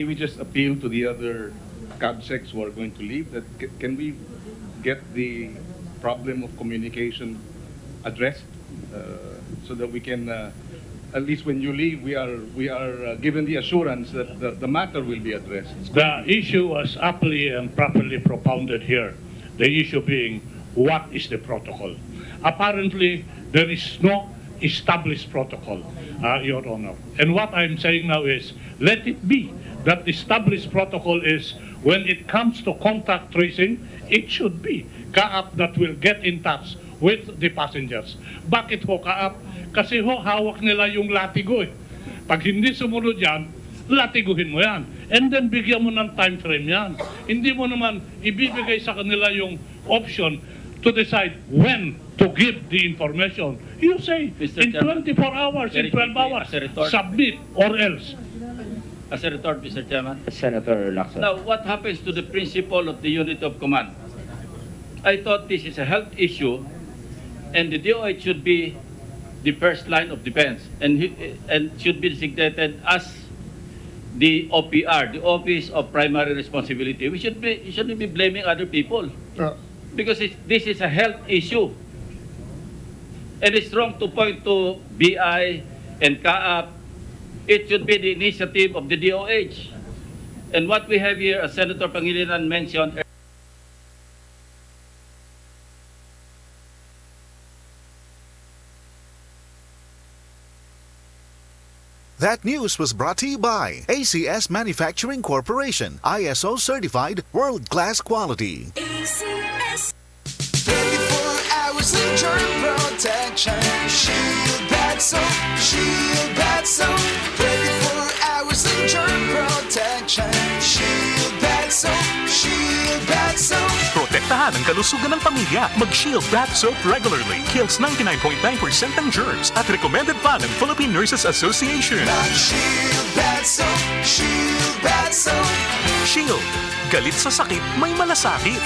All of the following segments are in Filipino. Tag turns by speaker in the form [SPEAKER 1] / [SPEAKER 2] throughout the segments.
[SPEAKER 1] We just appeal to the other cabsects who are going to leave that can we get the problem of communication addressed so that we can at least when you leave we are given the assurance that the matter will be addressed.
[SPEAKER 2] The issue was aptly and properly propounded here. The issue being, what is the protocol? Apparently, there is no established protocol, Your Honor. And what I'm saying now is, let it be that established protocol is when it comes to contact tracing, it should be kaap that will get in touch with the passengers. Bakit ho kaap? Kasi ho, hawak nila yung latigo eh. Pag hindi sumunod yan, latiguhin mo yan. And then bigyan mo ng time frame yan. Hindi mo naman ibibigay sa kanila yung option to decide when to give the information. You say,
[SPEAKER 3] Mr.
[SPEAKER 2] in
[SPEAKER 3] Chairman,
[SPEAKER 2] 24 hours, in 12 hours, submit or else.
[SPEAKER 3] As a retort, Mr. Chairman.
[SPEAKER 4] Senator Lacson.
[SPEAKER 3] Now, what happens to the principle of the unit of command? I thought this is a health issue, and the DOH should be the first line of defense, and should be designated as the OPR, the Office of Primary Responsibility. We shouldn't be blaming other people, because this is a health issue, and it's wrong to point to BI and CAAP. It should be the initiative of the DOH. And what we have here, as Senator Pangilinan mentioned,
[SPEAKER 5] That news was brought to you by ACS Manufacturing Corporation, ISO certified world-class quality.
[SPEAKER 6] ACS. 24 hours of germ protection. Shield Bad Soap. Shield Bad Soap. 24 hours of germ protection. Shield Bad Soap. Shield Bad Soap.
[SPEAKER 7] Protektahan ang kalusugan ng pamilya. Mag-Shield Bath Soap regularly. Kills 99.9% ng germs at recommended pa ng Philippine Nurses Association.
[SPEAKER 6] Shield Bad Soap. Shield Bad Soap.
[SPEAKER 7] Shield. Galit sa sakit, may malasakit.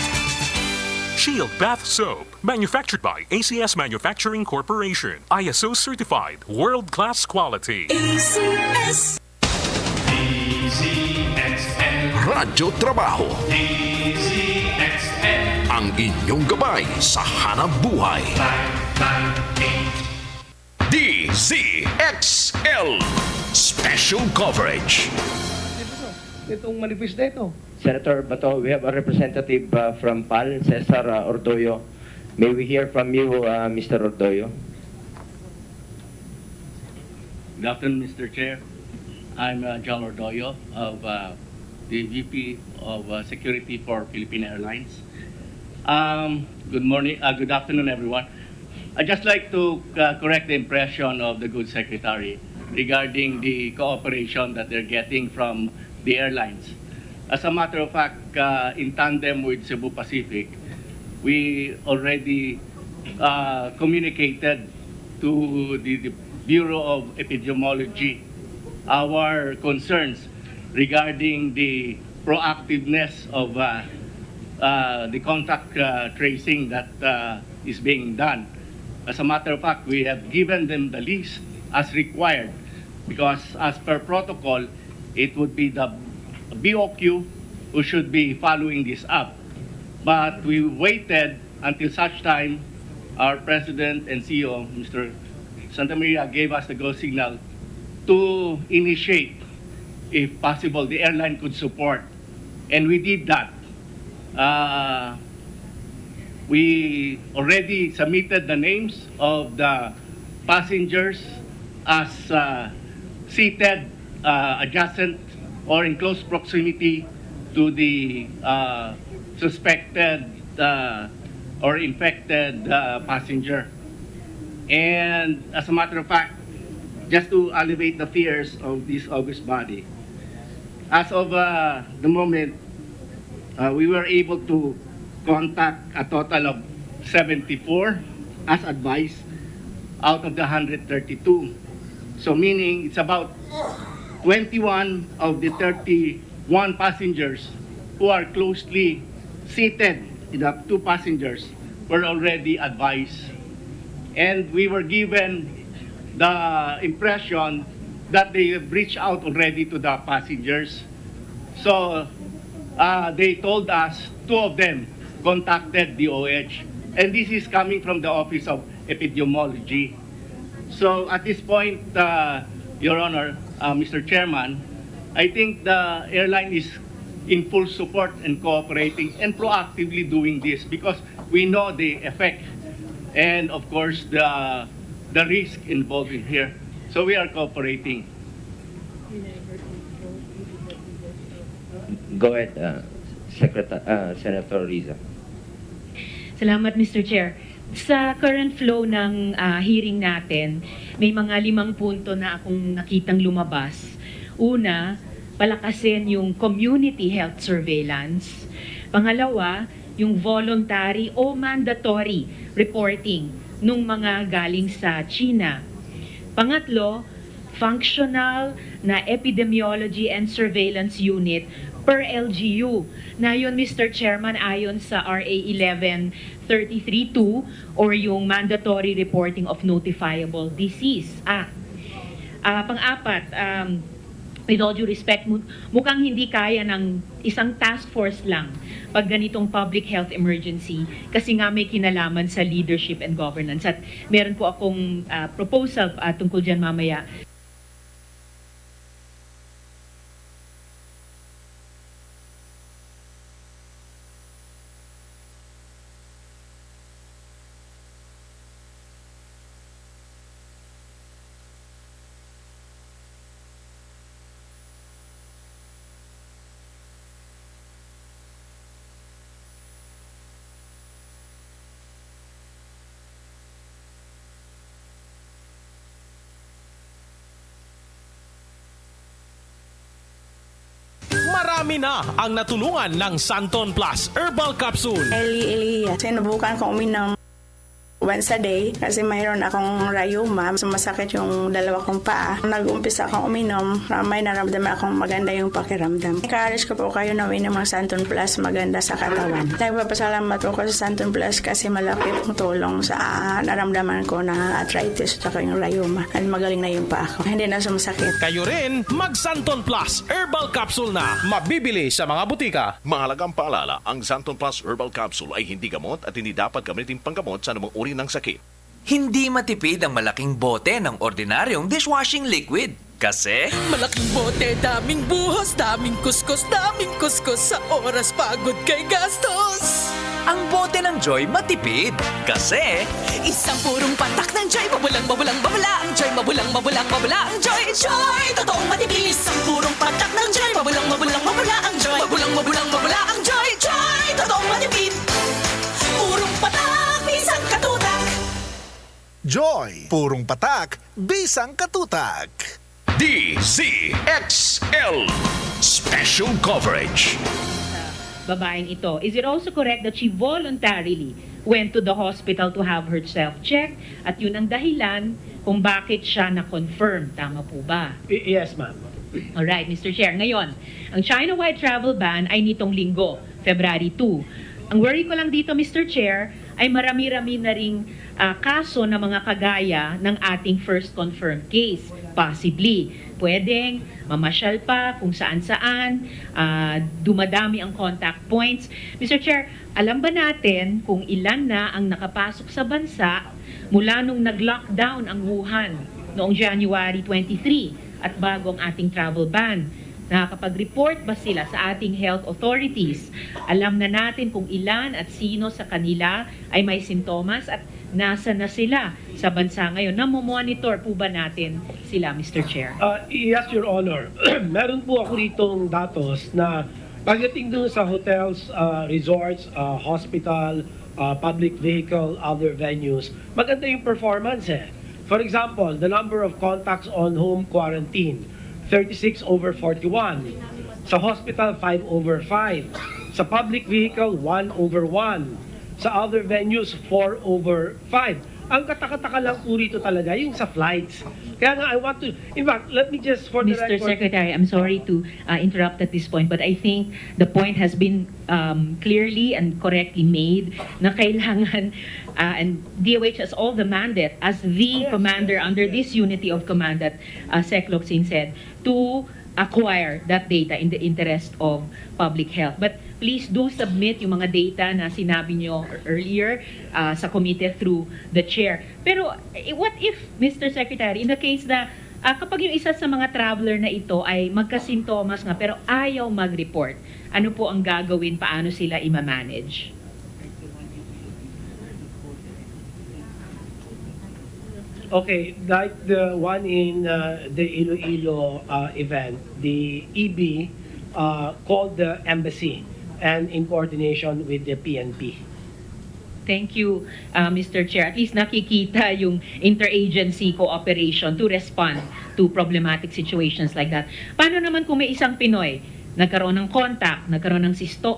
[SPEAKER 7] Shield Bath Soap. Manufactured by ACS Manufacturing Corporation. ISO certified. World-class quality.
[SPEAKER 6] ACS.
[SPEAKER 8] Radyo Trabaho. Ang inyong gabay sa hanap buhay. DZXL Special Coverage.
[SPEAKER 4] Itong manifest na ito. Senator Bato, we have a representative from PAL, Cesar Ordoyo. May we hear from you, Mr. Ordoyo?
[SPEAKER 3] good afternoon, Mr. Chair. I'm John Ordoyo of the VP of Security for Philippine Airlines. Good morning, good afternoon, everyone. I'd just like to correct the impression of the good secretary regarding the cooperation that they're getting from the airlines. As a matter of fact, in tandem with Cebu Pacific, we already communicated to the Bureau of Epidemiology our concerns regarding the proactiveness of the contact tracing that is being done. As a matter of fact, we have given them the list as required because as per protocol, it would be the BOQ who should be following this up. But we waited until such time our President and CEO, Mr. Santa Maria, gave us the go signal to initiate, if possible, the airline could support. And we did that. We already submitted the names of the passengers as seated adjacent or in close proximity to the suspected or infected passenger. And as a matter of fact, just to alleviate the fears of this august body, as of the moment, we were able to contact a total of 74 as advised out of the 132. So meaning it's about 21 of the 31 passengers who are closely seated, the two passengers were already advised. And we were given the impression that they have reached out already to the passengers So they told us 2 of them contacted DOH. And this is coming from the Office of Epidemiology. So at this point, Your Honor, Mr. Chairman, I think the airline is in full support and cooperating and proactively doing this because we know the effect and of course the risk involved in here. So we are cooperating.
[SPEAKER 4] Go ahead, Senator Riza.
[SPEAKER 9] Salamat, Mr. Chair. Sa current flow ng hearing natin, may mga 5 punto na akong nakitang lumabas. Una, palakasin yung community health surveillance. Pangalawa, yung voluntary o mandatory reporting nung mga galing sa China. Pangatlo, functional na epidemiology and surveillance unit per LGU. Na yun, Mr. Chairman, ayon sa RA 1133-2 or yung Mandatory Reporting of Notifiable Disease Act. Pang-apat, with all due respect, mukhang hindi kaya ng isang task force lang pag ganitong public health emergency kasi nga may kinalaman sa leadership and governance. At meron po akong proposal tungkol dyan mamaya.
[SPEAKER 10] Marami na ang natulungan ng Santon Plus Herbal Capsule.
[SPEAKER 11] Sinubukan ko uminom once a day kasi mayroon akong rayuma. Sumasakit yung 2 kong paa. Nag-umpisa akong uminom, may naramdaman akong maganda yung pakiramdam. Encourage ko po kayo na uminom ng Santon Plus, maganda sa katawan. Nagpapasalamat po ko sa Santon Plus kasi malaki pong tulong sa naramdaman ko na arthritis at yung rayuma. At magaling na yung paa ko. Hindi na sumasakit.
[SPEAKER 10] Kayo rin, mag Santon Plus Herbal Capsule na. Mabibili sa mga butika.
[SPEAKER 8] Mahalagang paalala, ang Santon Plus Herbal Capsule ay hindi gamot at hindi dapat gamitin panggamot sa anumang uri ng sakit.
[SPEAKER 12] Hindi matipid ang malaking bote ng ordinaryong dishwashing liquid. Kasi
[SPEAKER 13] malaking bote, daming buhos, daming kuskus sa oras pagod kay gastos.
[SPEAKER 12] Ang bote ng Joy matipid. Kasi
[SPEAKER 13] isang purong patak ng Joy, mabulang babala ang Joy, mabulang babala ang Joy. Joy, totoong matipid. Isang purong patak ng Joy, mabulang babala ang Joy, mabulang babala ang Joy. Joy, totoong matipid. Purong patak, bisang katutak.
[SPEAKER 5] Joy, purong patak, bisang katutak.
[SPEAKER 8] DZXL Special Coverage.
[SPEAKER 9] Babaeng ito, is it also correct that she voluntarily went to the hospital to have herself checked at yun ang dahilan kung bakit siya na-confirm? Tama po ba?
[SPEAKER 14] Yes, ma'am.
[SPEAKER 9] Alright, Mr. Chair. Ngayon, ang China-wide travel ban ay nitong linggo, February 2. Ang worry ko lang dito, Mr. Chair, ay marami-rami na ring kaso na mga kagaya ng ating first confirmed case. Possibly. Pwedeng mamasyal pa kung saan-saan, dumadami ang contact points. Mr. Chair, alam ba natin kung ilan na ang nakapasok sa bansa mula nung nag-lockdown ang Wuhan noong January 23 at bago ang ating travel ban? Nakakapag-report ba sila sa ating health authorities? Alam na natin kung ilan at sino sa kanila ay may sintomas at nasa na sila sa bansa ngayon. Namomonitor po ba natin sila, Mr. Chair?
[SPEAKER 14] Yes, Your Honor. Meron po ako ditong datos na pagdating dun sa hotels, resorts, hospital, public vehicle, other venues, maganda yung performance eh. For example, the number of contacts on home quarantine, 36/41. Sa hospital, 5/5. Sa public vehicle, 1/1. Sa other venues, 4/5. Ang katakataka lang po rito talaga yung sa flights. Kaya nga, I want to, in fact, let me just for the
[SPEAKER 9] Mr.
[SPEAKER 14] record...
[SPEAKER 9] Secretary, I'm sorry to interrupt at this point, but I think the point has been clearly and correctly made na kailangan, and DOH has all the mandate as the commander under this unity of command that Sec Locsin said, to acquire that data in the interest of public health. But please do submit yung mga data na sinabi nyo earlier sa committee through the chair. Pero what if, Mr. Secretary, in the case na kapag yung isa sa mga traveler na ito ay magkasintomas nga pero ayaw mag-report, ano po ang gagawin, paano sila ima-manage?
[SPEAKER 14] Okay, like the one in the Iloilo event, the EB called the embassy and in coordination with the PNP.
[SPEAKER 9] Thank you, Mr. Chair. At least nakikita yung interagency cooperation to respond to problematic situations like that. Paano naman kung may isang Pinoy, nagkaroon ng contact, nagkaroon ng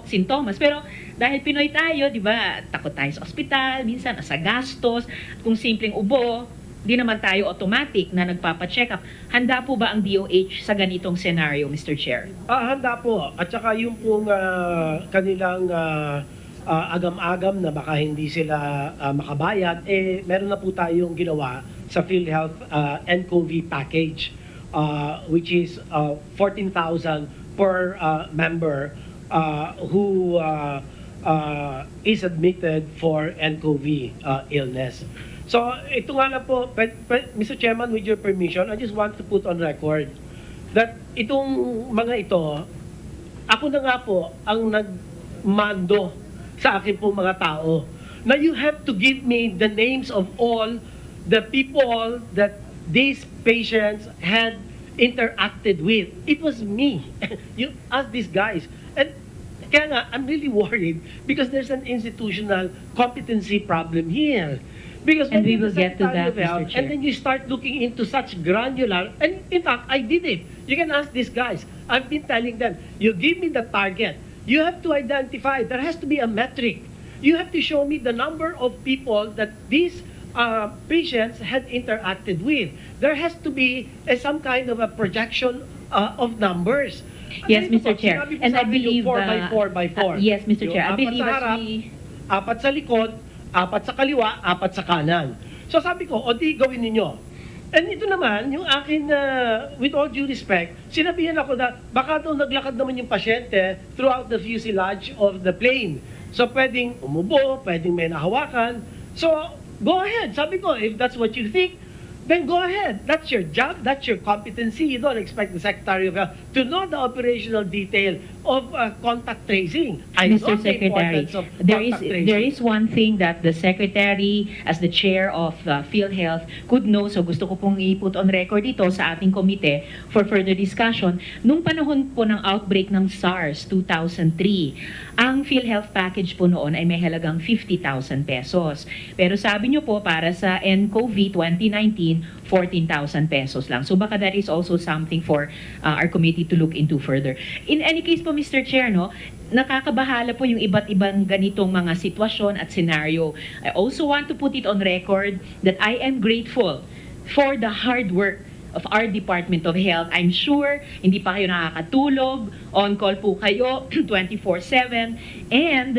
[SPEAKER 9] sintomas, pero dahil Pinoy tayo, di ba, takot tayo sa ospital, minsan sa gastos, kung simpleng ubo, di naman tayo automatic na nagpapacheck up. Handa po ba ang DOH sa ganitong scenario, Mr. Chair?
[SPEAKER 14] Handa po. At saka yung pong kanilang agam-agam na baka hindi sila makabayad, meron na po tayong ginawa sa PhilHealth NCOV package, which is 14,000 per member who is admitted for NCOV illness. So, ito nga na po, Mr. Chairman, with your permission, I just want to put on record that itong mga ito, ako na nga po ang nagmando sa akin po mga tao. Now, you have to give me the names of all the people that these patients had interacted with. It was me. You ask these guys. And kaya nga, I'm really worried because there's an institutional competency problem here. Because
[SPEAKER 9] and we will get to that, Mr. Chair.
[SPEAKER 14] And then you start looking into such granular, and in fact, I did it. You can ask these guys. I've been telling them, you give me the target. You have to identify, there has to be a metric. You have to show me the number of people that these patients had interacted with. There has to be some kind of a projection of numbers.
[SPEAKER 9] Yes, Mr. Chair. And I believe
[SPEAKER 14] 4 by 4.
[SPEAKER 9] Yes, Mr. Chair. I believe
[SPEAKER 14] harap, apat sa likod, apat sa kaliwa, apat sa kanan. So sabi ko, o di gawin ninyo. And ito naman, yung akin, with all due respect, sinabihan ako na baka daw naglakad naman yung pasyente throughout the fuselage of the plane. So pwedeng umubo, pwedeng may nahawakan. So go ahead. Sabi ko, if that's what you think, then go ahead. That's your job. That's your competency. You don't expect the Secretary of Health to know the operational detail of contact tracing.
[SPEAKER 9] Mr. Secretary, there is one thing that the Secretary, as the chair of PhilHealth, could know. So gusto ko pong i-put on record ito sa ating komite for further discussion. Nung panahon po ng outbreak ng SARS 2003, ang PhilHealth package po noon ay may halagang 50,000 pesos. Pero sabi nyo po, para sa NCOV 2019, 14,000 pesos lang. So baka that is also something for our committee to look into further. In any case po, Mr. Chair, no, nakakabahala po yung iba't ibang ganitong mga sitwasyon at scenario. I also want to put it on record that I am grateful for the hard work of our Department of Health. I'm sure hindi pa kayo nakakatulog, on-call po kayo 24/7, and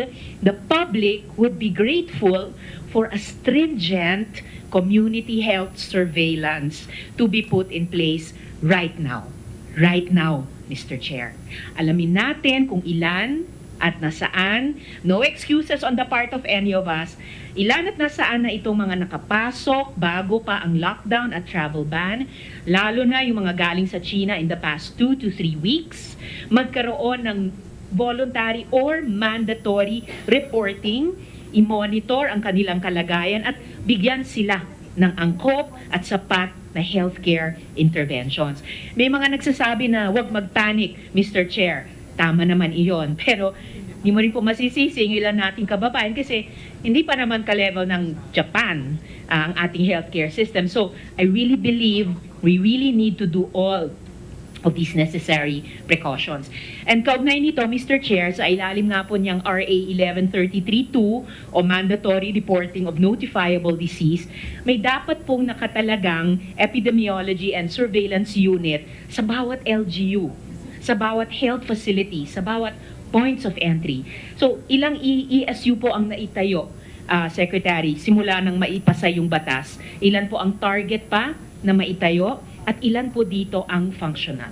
[SPEAKER 9] the public would be grateful for a stringent community health surveillance to be put in place right now. Right now, Mr. Chair. Alamin natin kung ilan at nasaan. No excuses on the part of any of us. Ilan at nasaan na itong mga nakapasok bago pa ang lockdown at travel ban, lalo na yung mga galing sa China in the past 2 to 3 weeks, magkaroon ng voluntary or mandatory reporting, i-monitor ang kanilang kalagayan at bigyan sila ng angkop at sapat na healthcare interventions. May mga nagsasabi na huwag mag-panic, Mr. Chair. Tama naman iyon. Pero hindi mo rin po masisisi yung ilan nating kababayan kasi hindi pa naman ka-level ng Japan ang ating healthcare system. So I really believe we really need to do all of these necessary precautions. And kaugnay nito, Mr. Chair, sa ilalim nga po niyang RA 11332 o Mandatory Reporting of Notifiable Disease, may dapat pong nakatalagang Epidemiology and Surveillance Unit sa bawat LGU, sa bawat health facility, sa bawat points of entry. So, ilang ESU po ang naitayo, Secretary, simula nang maipasa yung batas? Ilan po ang target pa na maitayo? At ilan po dito ang functional?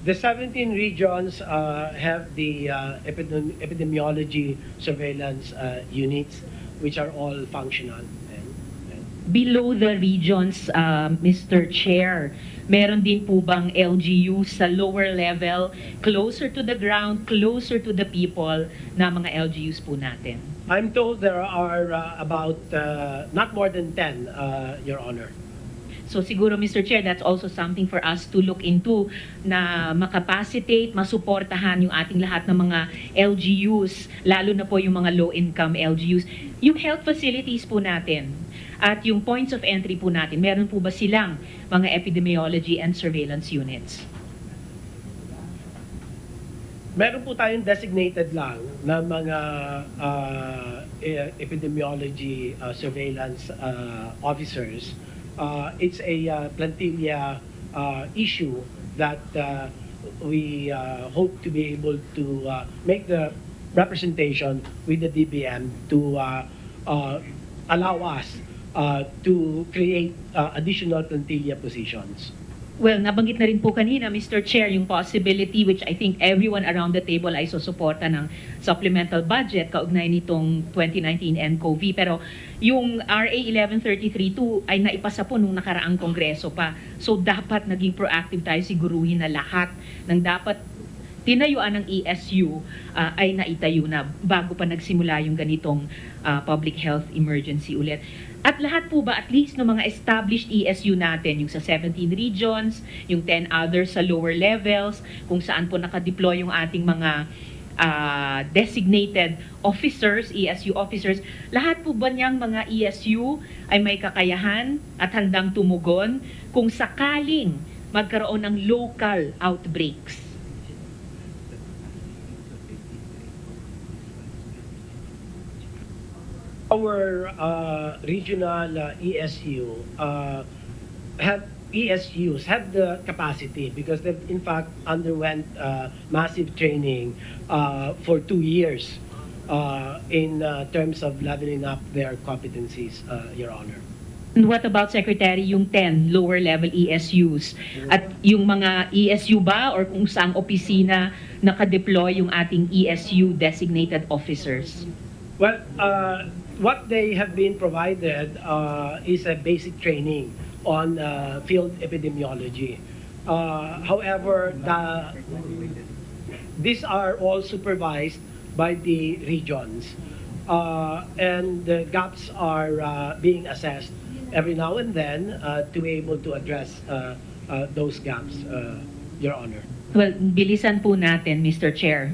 [SPEAKER 14] The 17 regions have the epidemiology surveillance units, which are all functional.
[SPEAKER 9] Below the regions, Mr. Chair, meron din po bang LGU sa lower level, closer to the ground, closer to the people, na mga LGUs po natin?
[SPEAKER 14] I'm told there are about not more than 10, Your Honor.
[SPEAKER 9] So siguro, Mr. Chair, that's also something for us to look into, na makapacitate, masuportahan yung ating lahat ng mga LGUs, lalo na po yung mga low-income LGUs. Yung health facilities po natin at yung points of entry po natin, meron po ba silang mga epidemiology and surveillance units?
[SPEAKER 14] Meron po tayong designated lang na mga epidemiology surveillance officers. It's a plantilla issue that we hope to be able to make the representation with the DBM to allow us to create additional plantilla positions.
[SPEAKER 9] Well, nabanggit na rin po kanina, Mr. Chair, yung possibility which I think everyone around the table ay susuporta ng supplemental budget kaugnay nitong 2019 NCOV. Pero yung RA 1133-2 ay naipasa po nung nakaraang kongreso pa. So dapat naging proactive tayo, siguruhin na lahat ng dapat tinayuan ng ESU ay naitayo na bago pa nagsimula yung ganitong public health emergency ulit. At lahat po ba, at least ng mga established ESU natin, yung sa 17 regions, yung 10 others sa lower levels, kung saan po nakadeploy yung ating mga designated officers, ESU officers, lahat po ba niyang mga ESU ay may kakayahan at handang tumugon kung sakaling magkaroon ng local outbreaks?
[SPEAKER 14] Our regional ESUs have the capacity because they've in fact underwent massive training for 2 years in terms of leveling up their competencies, Your Honor.
[SPEAKER 9] And what about, Secretary, yung 10 lower level ESUs? At yung mga ESU ba or kung saang opisina nakadeploy yung ating ESU designated officers?
[SPEAKER 14] Well, what they have been provided is a basic training on field epidemiology. However, these are all supervised by the regions, and the gaps are being assessed every now and then to be able to address those gaps, Your Honor.
[SPEAKER 9] Well, bilisan po natin, Mr. Chair.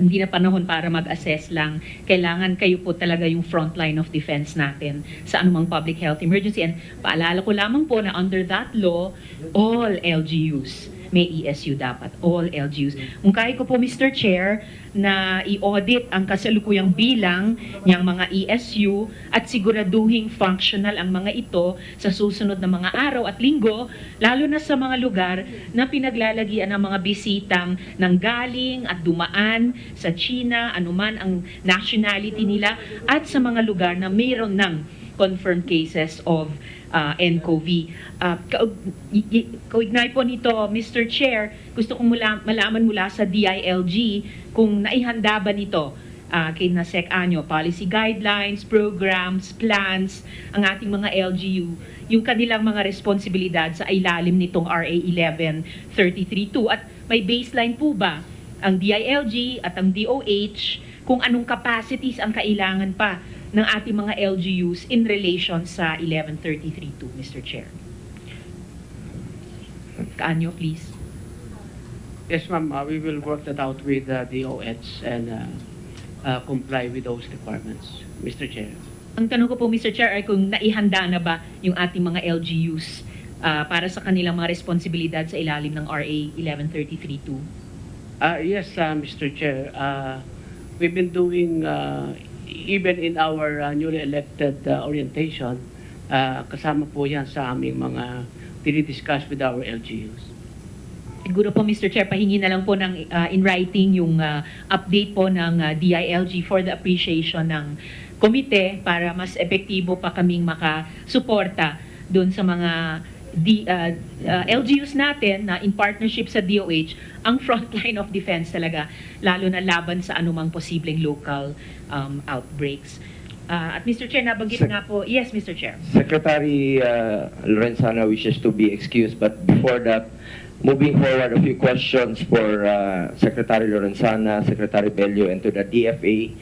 [SPEAKER 9] Hindi na panahon para mag-assess lang. Kailangan kayo po talaga yung front line of defense natin sa anumang public health emergency. And paalala ko lamang po na under that law, all LGUs may ESU dapat. All LGUs. Kung kaya ko po, Mr. Chair, na i-audit ang kasalukuyang bilang niyang mga ESU at siguraduhing functional ang mga ito sa susunod na mga araw at linggo, lalo na sa mga lugar na pinaglalagian ng mga bisitang nanggaling at dumaan sa China, anuman ang nationality nila, at sa mga lugar na mayroon ng confirmed cases of NCOV. Kaugnay po nito, Mr. Chair, gusto kong malaman mula sa DILG kung naihanda ba nito kay Sec. Anyo, policy guidelines, programs, plans, ang ating mga LGU, yung kanilang mga responsibilidad sa ilalim nitong RA 1133-2. At may baseline po ba ang DILG at ang DOH kung anong capacities ang kailangan pa ng ating mga LGUs in relation sa 1133-2, Mr. Chair? Kaanyo, please.
[SPEAKER 15] Yes, ma'am. We will work that out with the DOH and comply with those requirements, Mr. Chair.
[SPEAKER 9] Ang tanong ko po, Mr. Chair, ay kung naihanda na ba yung ating mga LGUs para sa kanilang mga responsibilidad sa ilalim ng RA 1133-2?
[SPEAKER 15] Yes, Mr. Chair. We've been doing even in our newly elected orientation, kasama po yan sa aming mga dinidiscuss with our LGUs.
[SPEAKER 9] Siguro po, Mr. Chair, pahingi na lang po ng in writing yung update po ng DILG for the appreciation ng komite para mas epektibo pa kaming makasuporta doon sa mga LGUs natin na in partnership sa DOH ang frontline of defense talaga, lalo na laban sa anumang posibleng local outbreaks. At Mr. Chair, nabanggit nga po, yes, Mr. Chair.
[SPEAKER 4] Secretary Lorenzana wishes to be excused, but before that, moving forward, a few questions for Secretary Lorenzana, Secretary Bello, and to the DFA.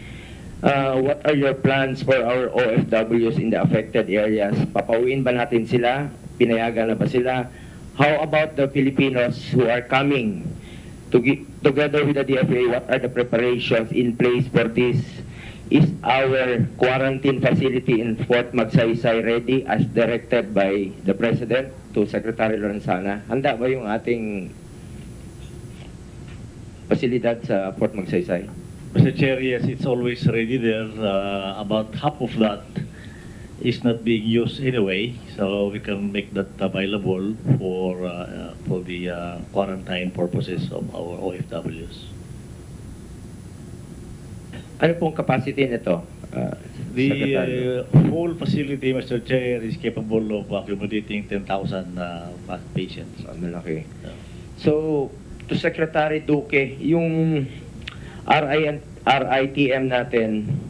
[SPEAKER 4] What are your plans for our OFWs in the affected areas? Papauwiin ba natin sila? Pinayagan na ba sila? How about the Filipinos who are coming? Together with the DFA, what are the preparations in place for this? Is our quarantine facility in Fort Magsaysay ready as directed by the President to Secretary Lorenzana? Handa ba yung ating pasilidad sa Fort Magsaysay?
[SPEAKER 16] Mr. Chair, yes, it's always ready there. About half of that is not being used anyway, so we can make that available for the quarantine purposes of our OFWs.
[SPEAKER 4] Ano pong capacity nito?
[SPEAKER 16] The whole facility, Mr. Chair, is capable of accommodating 10,000 patients.
[SPEAKER 4] Malaki. So, to Secretary Duque, yung RITM natin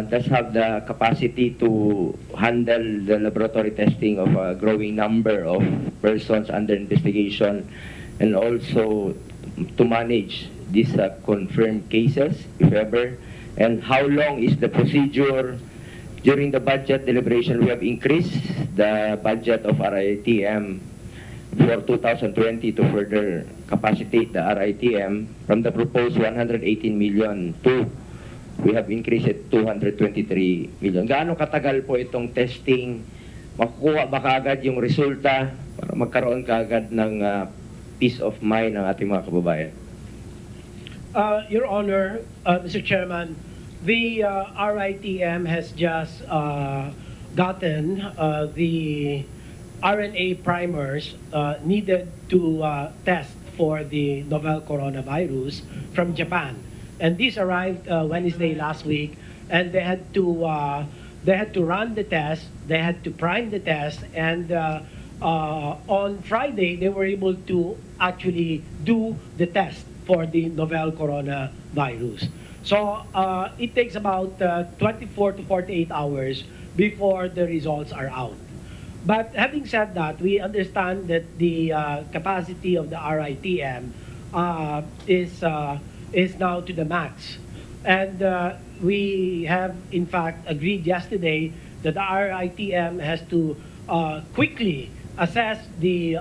[SPEAKER 4] does have the capacity to handle the laboratory testing of a growing number of persons under investigation and also to manage these confirmed cases, if ever. And how long is the procedure? During the budget deliberation, we have increased the budget of RITM for 2020 to further capacitate the RITM from the proposed 118 million to we have increased it 223 million. Gaano katagal po itong testing? Makukuha ba kaagad yung resulta para magkaroon kaagad ng peace of mind ng ating mga kababayan?
[SPEAKER 14] Your Honor, Mr. Chairman, the RITM has just gotten the RNA primers needed to test for the novel coronavirus from Japan. And these arrived Wednesday last week, and they had to run the test, they had to prime the test, and on Friday they were able to actually do the test for the novel coronavirus. So it takes about 24 to 48 hours before the results are out. But having said that, we understand that the capacity of the RITM is now to the max. And we have, in fact, agreed yesterday that the RITM has to quickly assess the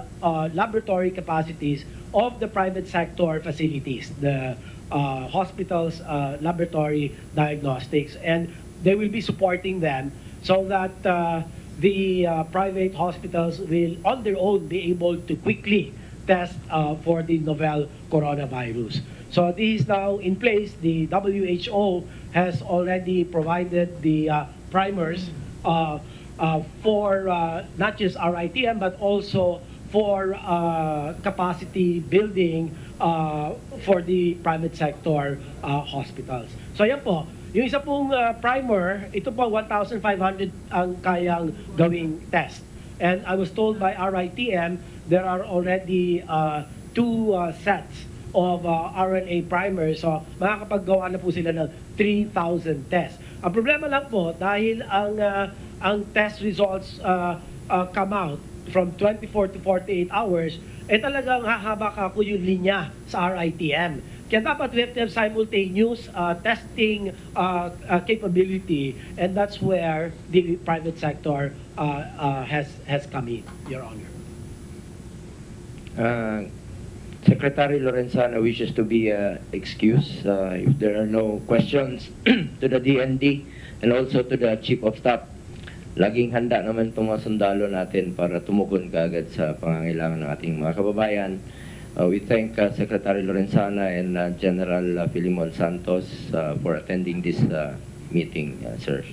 [SPEAKER 14] laboratory capacities of the private sector facilities, the hospitals, laboratory diagnostics, and they will be supporting them so that the private hospitals will, on their own, be able to quickly test for the novel coronavirus. So this is now in place. The WHO has already provided the primers for not just RITM but also for capacity building for the private sector hospitals. So yan po, yung isa pong primer, ito po 1,500 ang kayang gawing test. And I was told by RITM there are already 2 sets of RNA primers. So makakapaggawa na po sila ng 3,000 tests. Ang problema lang po, dahil ang test results come out from 24 to 48 hours, talagang hahaba ka po yung linya sa RITM. Kaya dapat we have to have simultaneous testing capability, and that's where the private sector has come in, Your Honor.
[SPEAKER 4] Secretary Lorenzana wishes to be excused. If there are no questions to the DND and also to the Chief of Staff, laging handa naman itong mga sundalo natin para tumugon kaagad sa pangangailangan ng ating mga kababayan. We thank Secretary Lorenzana and General Filimon Santos for attending this meeting, sir.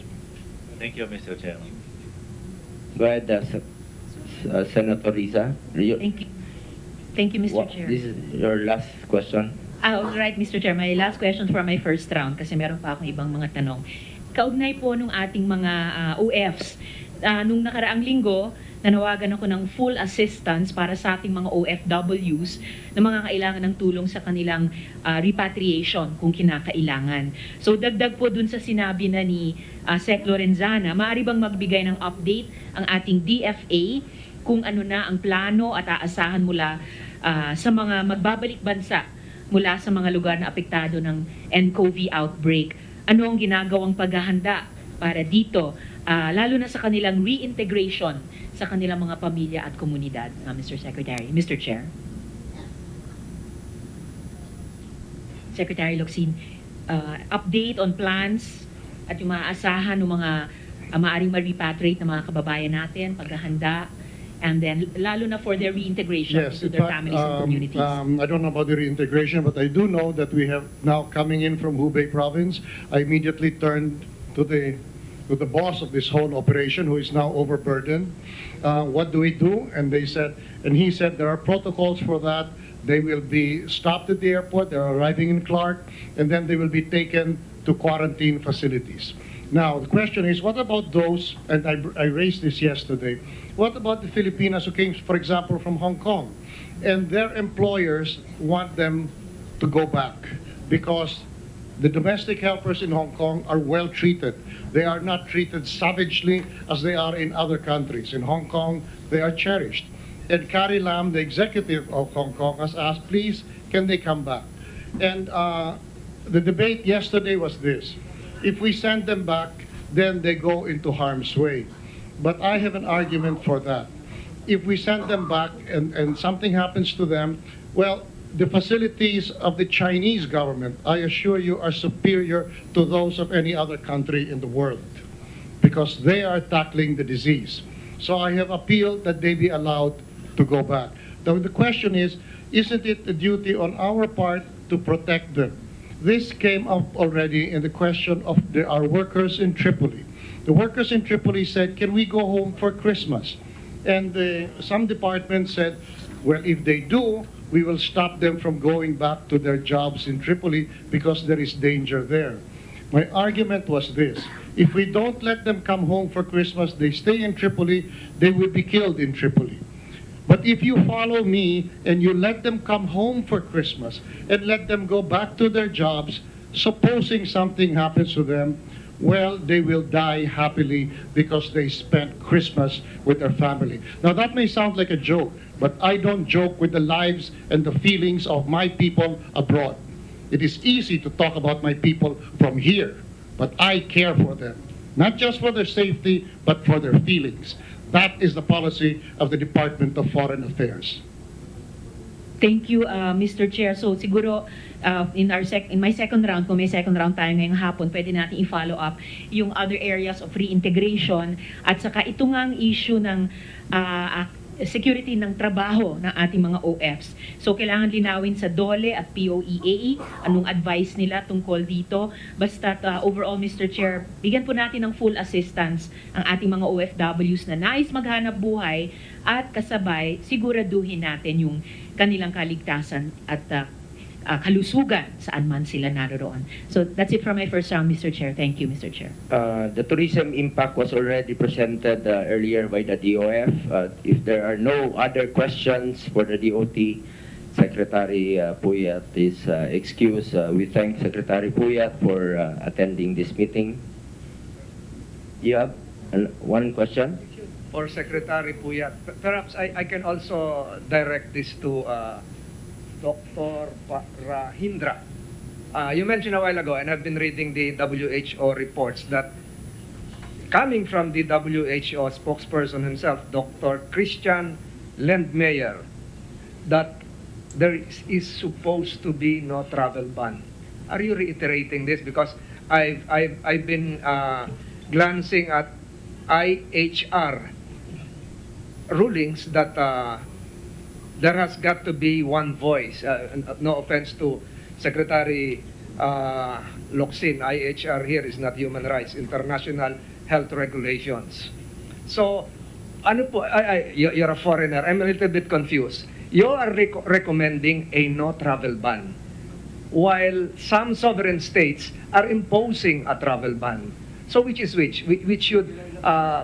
[SPEAKER 16] Thank you, Mr. Chairman.
[SPEAKER 4] Go ahead, Senator Risa.
[SPEAKER 9] Thank you. Thank you, Mr. Chair.
[SPEAKER 4] This is your last question.
[SPEAKER 9] All right, Mr. Chair. My last question for my first round kasi meron pa akong ibang mga tanong. Kaugnay po nung ating mga OFs. Nung nakaraang linggo, nanawagan ako ng full assistance para sa ating mga OFWs na mga kailangan ng tulong sa kanilang repatriation kung kinakailangan. So dagdag po dun sa sinabi na ni Sec Lorenzana, maaari bang magbigay ng update ang ating DFA kung ano na ang plano at aasahan mula sa mga magbabalik bansa mula sa mga lugar na apektado ng nCoV outbreak? Ano ang ginagawang paghahanda para dito, lalo na sa kanilang reintegration sa kanilang mga pamilya at komunidad, Mr. Secretary, Mr. Chair? Secretary Locsin, update on plans at yung maaasahan ng mga maaaring ma-repatriate ng mga kababayan natin, paghahanda, and then lalo na for their reintegration into their families and communities.
[SPEAKER 17] I don't know about the reintegration, but I do know that we have now coming in from Hubei province. I immediately turned to the boss of this whole operation, who is now overburdened. What do we do? And he said there are protocols for that. They will be stopped at the airport. They're arriving in Clark, and then they will be taken to quarantine facilities. Now, the question is, what about those, and I raised this yesterday, what about the Filipinos who came, for example, from Hong Kong, and their employers want them to go back because the domestic helpers in Hong Kong are well treated. They are not treated savagely as they are in other countries. In Hong Kong, they are cherished. And Carrie Lam, the executive of Hong Kong, has asked, please, can they come back? And the debate yesterday was this. If we send them back, then they go into harm's way. But I have an argument for that. If we send them back and something happens to them, well, the facilities of the Chinese government, I assure you, are superior to those of any other country in the world because they are tackling the disease. So I have appealed that they be allowed to go back. Now, the question is, isn't it a duty on our part to protect them? This came up already in the question of our workers in Tripoli. The workers in Tripoli said, can we go home for Christmas? And some departments said, well, if they do, we will stop them from going back to their jobs in Tripoli because there is danger there. My argument was this. If we don't let them come home for Christmas, they stay in Tripoli, they will be killed in Tripoli. But if you follow me and you let them come home for Christmas and let them go back to their jobs, supposing something happens to them, well, they will die happily because they spent Christmas with their family. Now, that may sound like a joke, but I don't joke with the lives and the feelings of my people abroad. It is easy to talk about my people from here, but I care for them, not just for their safety, but for their feelings. That is the policy of the Department of Foreign Affairs.
[SPEAKER 9] Thank you, Mr. Chair. So siguro in my second round, kung may second round tayo ngayong hapon, pwede natin i-follow up yung other areas of reintegration at saka ito ngang issue ng security ng trabaho ng ating mga OFs. So kailangan linawin sa DOLE at POEA anong advice nila tungkol dito. Basta overall, Mr. Chair, bigyan po natin ng full assistance ang ating mga OFWs na nais maghanap buhay at kasabay siguraduhin natin yung kanilang kaligtasan at kalusugan saan man sila naroon. So that's it from my first round, Mr. Chair. Thank you, Mr. Chair.
[SPEAKER 4] The tourism impact was already presented earlier by the DOF. If there are no other questions for the DOT, Secretary Puyat is excused. We thank Secretary Puyat for attending this meeting. You have one question?
[SPEAKER 18] For Secretary Puyat, perhaps I can also direct this to Dr. Rahindra. You mentioned a while ago, and I've been reading the WHO reports, that coming from the WHO spokesperson himself, Dr. Christian Lendmeyer, that there is supposed to be no travel ban. Are you reiterating this? Because I've been glancing at IHR rulings that there has got to be one voice. No offense to Secretary Locsin, IHR here is not human rights, international health regulations. So, ano po, you're a foreigner, I'm a little bit confused. You are recommending a no travel ban, while some sovereign states are imposing a travel ban. So which is which? Which should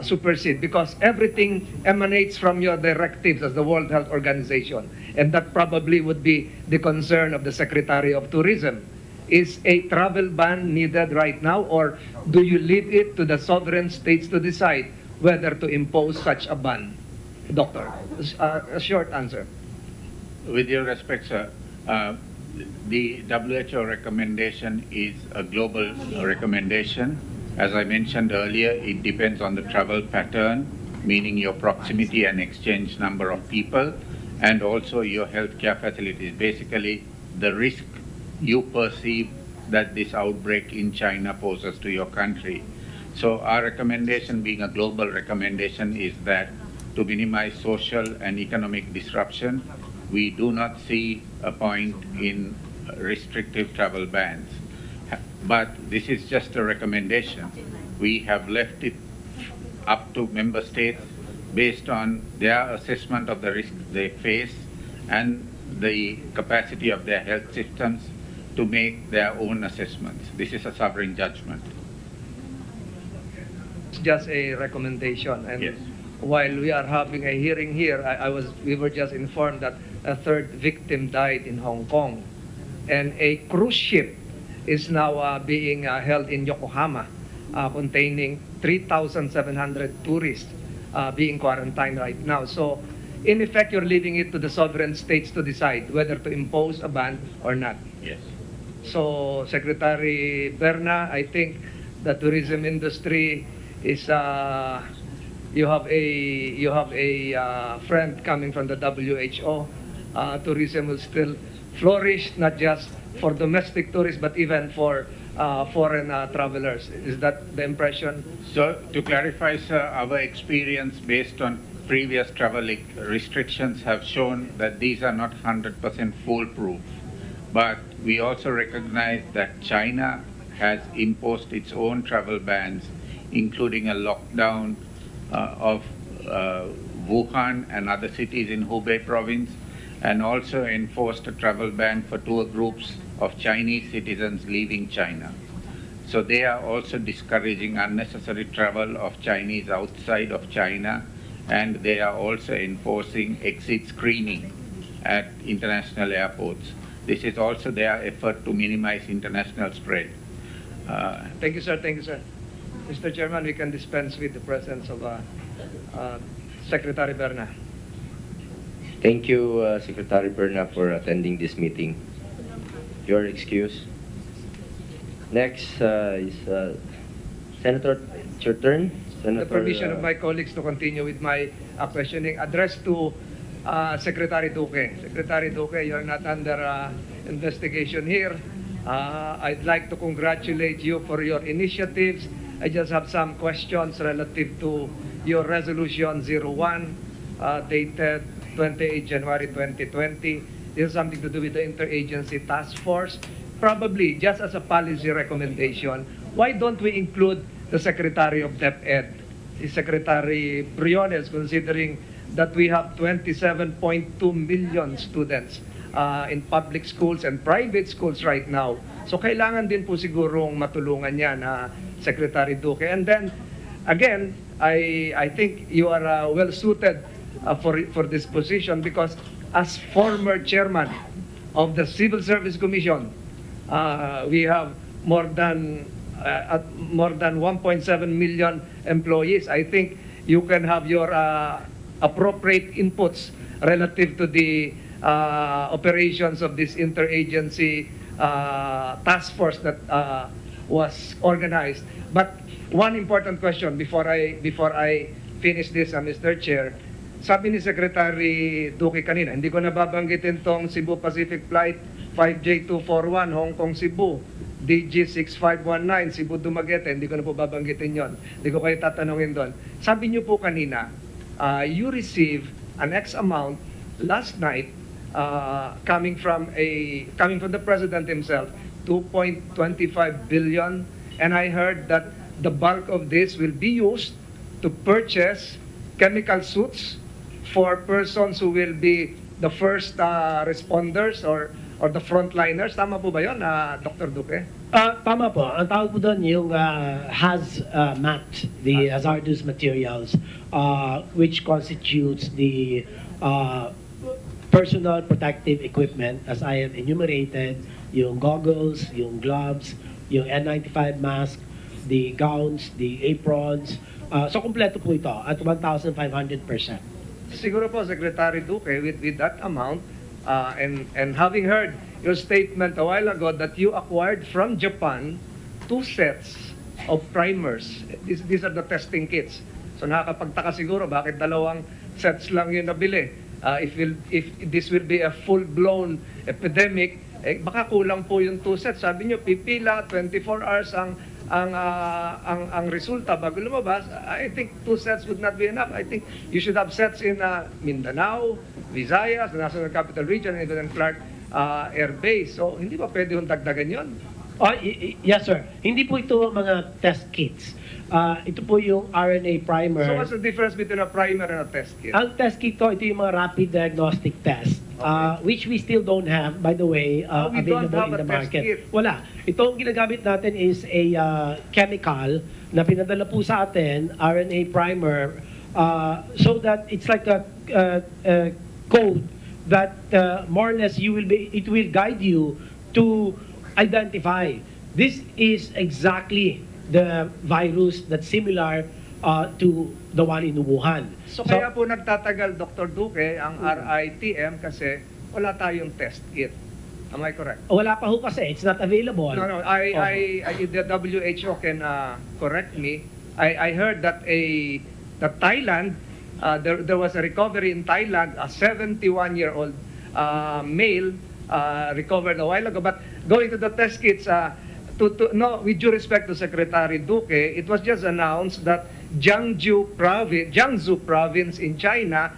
[SPEAKER 18] supersede? Because everything emanates from your directives as the World Health Organization. And that probably would be the concern of the Secretary of Tourism. Is a travel ban needed right now, or do you leave it to the sovereign states to decide whether to impose such a ban? Doctor, a short answer.
[SPEAKER 19] With your respect, sir, the WHO recommendation is a global recommendation. As I mentioned earlier, it depends on the travel pattern, meaning your proximity and exchange number of people, and also your healthcare facilities. Basically, the risk you perceive that this outbreak in China poses to your country. So our recommendation, being a global recommendation, is that to minimize social and economic disruption, we do not see a point in restrictive travel bans. But this is just a recommendation. We have left it up to member states based on their assessment of the risks they face and the capacity of their health systems to make their own assessments. This is a sovereign judgment.
[SPEAKER 18] It's just a recommendation. And
[SPEAKER 19] yes.
[SPEAKER 18] While we are having a hearing here, we were just informed that a third victim died in Hong Kong. And a cruise ship is now being held in Yokohama, containing 3,700 tourists being quarantined right now. So, in effect, you're leaving it to the sovereign states to decide whether to impose a ban or not.
[SPEAKER 19] Yes.
[SPEAKER 18] So, Secretary Berna, I think the tourism industry is you have a friend coming from the WHO. Tourism will still flourish, not just for domestic tourists, but even for foreign travelers. Is that the impression?
[SPEAKER 19] So, to clarify, sir, our experience based on previous travel restrictions have shown that these are not 100% foolproof. But we also recognize that China has imposed its own travel bans, including a lockdown of Wuhan and other cities in Hubei province, and also enforced a travel ban for tour groups of Chinese citizens leaving China. So they are also discouraging unnecessary travel of Chinese outside of China, and they are also enforcing exit screening at international airports. This is also their effort to minimize international spread.
[SPEAKER 18] Thank you, sir. Thank you, sir. Mr. Chairman, we can dispense with the presence of Secretary Berna.
[SPEAKER 4] Thank you, Secretary Berna, for attending this meeting. Your excuse. Next is Senator, it's your turn. Senator,
[SPEAKER 18] The permission of my colleagues to continue with my questioning addressed to Secretary Duque. Secretary Duque, you're not under investigation here. I'd like to congratulate you for your initiatives. I just have some questions relative to your Resolution 01, dated 28 January 2020. This is something to do with the Interagency Task Force. Probably, just as a policy recommendation, why don't we include the Secretary of DepEd, the Secretary Briones, considering that we have 27.2 million students in public schools and private schools right now. So kailangan din po sigurong matulungan yan, Secretary Duque. And then, again, I think you are well suited for this position because as former chairman of the Civil Service Commission, we have more than 1.7 million employees. I think you can have your appropriate inputs relative to the operations of this interagency task force that was organized. But one important question before I finish this, Mr. Chair. Sabi ni Secretary Duque kanina, hindi ko nababanggitin tong Cebu Pacific Flight 5J241 Hong Kong Cebu, DG6519 Cebu Dumaguete, hindi ko na po babanggitin yon. Hindi ko kayo tatanungin doon. Sabi niyo po kanina, you receive an X amount last night coming from the President himself, 2.25 billion, and I heard that the bulk of this will be used to purchase chemical suits for persons who will be the first responders or or the frontliners. Tama po ba yun, Dr. Duque?
[SPEAKER 14] Tama po. Ang tawag po doon yung HAZMAT, the hazardous materials, which constitutes the personal protective equipment as I have enumerated, yung goggles, yung gloves, yung N95 mask, the gowns, the aprons. So kompleto po ito at 1,500%.
[SPEAKER 18] Siguro po, Secretary Duque, with that amount, and having heard your statement a while ago that you acquired from Japan 2 sets of primers. These are the testing kits. So nakakapagtaka siguro bakit 2 sets lang yung nabili. If this will be a full-blown epidemic, baka kulang po yung 2 sets. Sabi nyo, pipila, 24 hours ang resulta bago lumabas. I think 2 sets would not be enough. I think you should have sets in Mindanao, Visayas, the National Capital Region, and even Clark Air Base. So, hindi ba pwede yung dagdagan yun?
[SPEAKER 14] Yes, sir. Hindi po ito mga test kits. Ito po yung RNA primer.
[SPEAKER 18] So, what's the difference between a primer and a test kit?
[SPEAKER 14] Ang test kit ito yung mga rapid diagnostic test, which we still don't have, by the way, available in the market. Wala. Itong ginagamit natin is a chemical na pinadala po sa atin, RNA primer, so that it's like a code that more or less it will guide you to identify. This is exactly the virus that's similar to the one in Wuhan.
[SPEAKER 18] So kaya po nagtatagal, Dr. Duque, ang RITM kasi wala tayong test kit. Am I correct?
[SPEAKER 14] Wala pa ho kasi. It's not available.
[SPEAKER 18] No, the WHO can correct me. I heard that that Thailand, there was a recovery in Thailand, a 71-year-old male recovered a while ago. But going to the test kits, no, with due respect to Secretary Duque, it was just announced that Jiangsu province in China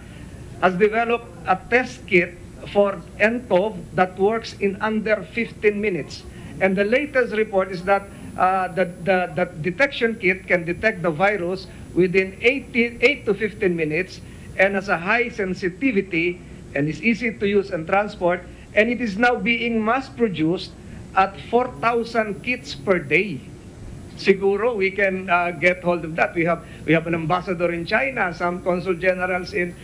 [SPEAKER 18] has developed a test kit for nCoV that works in under 15 minutes. And the latest report is that the detection kit can detect the virus within 8 to 15 minutes and has a high sensitivity and is easy to use and transport, and it is now being mass-produced at 4,000 kits per day. Siguro we can get hold of that. We have an ambassador in China, some consul generals in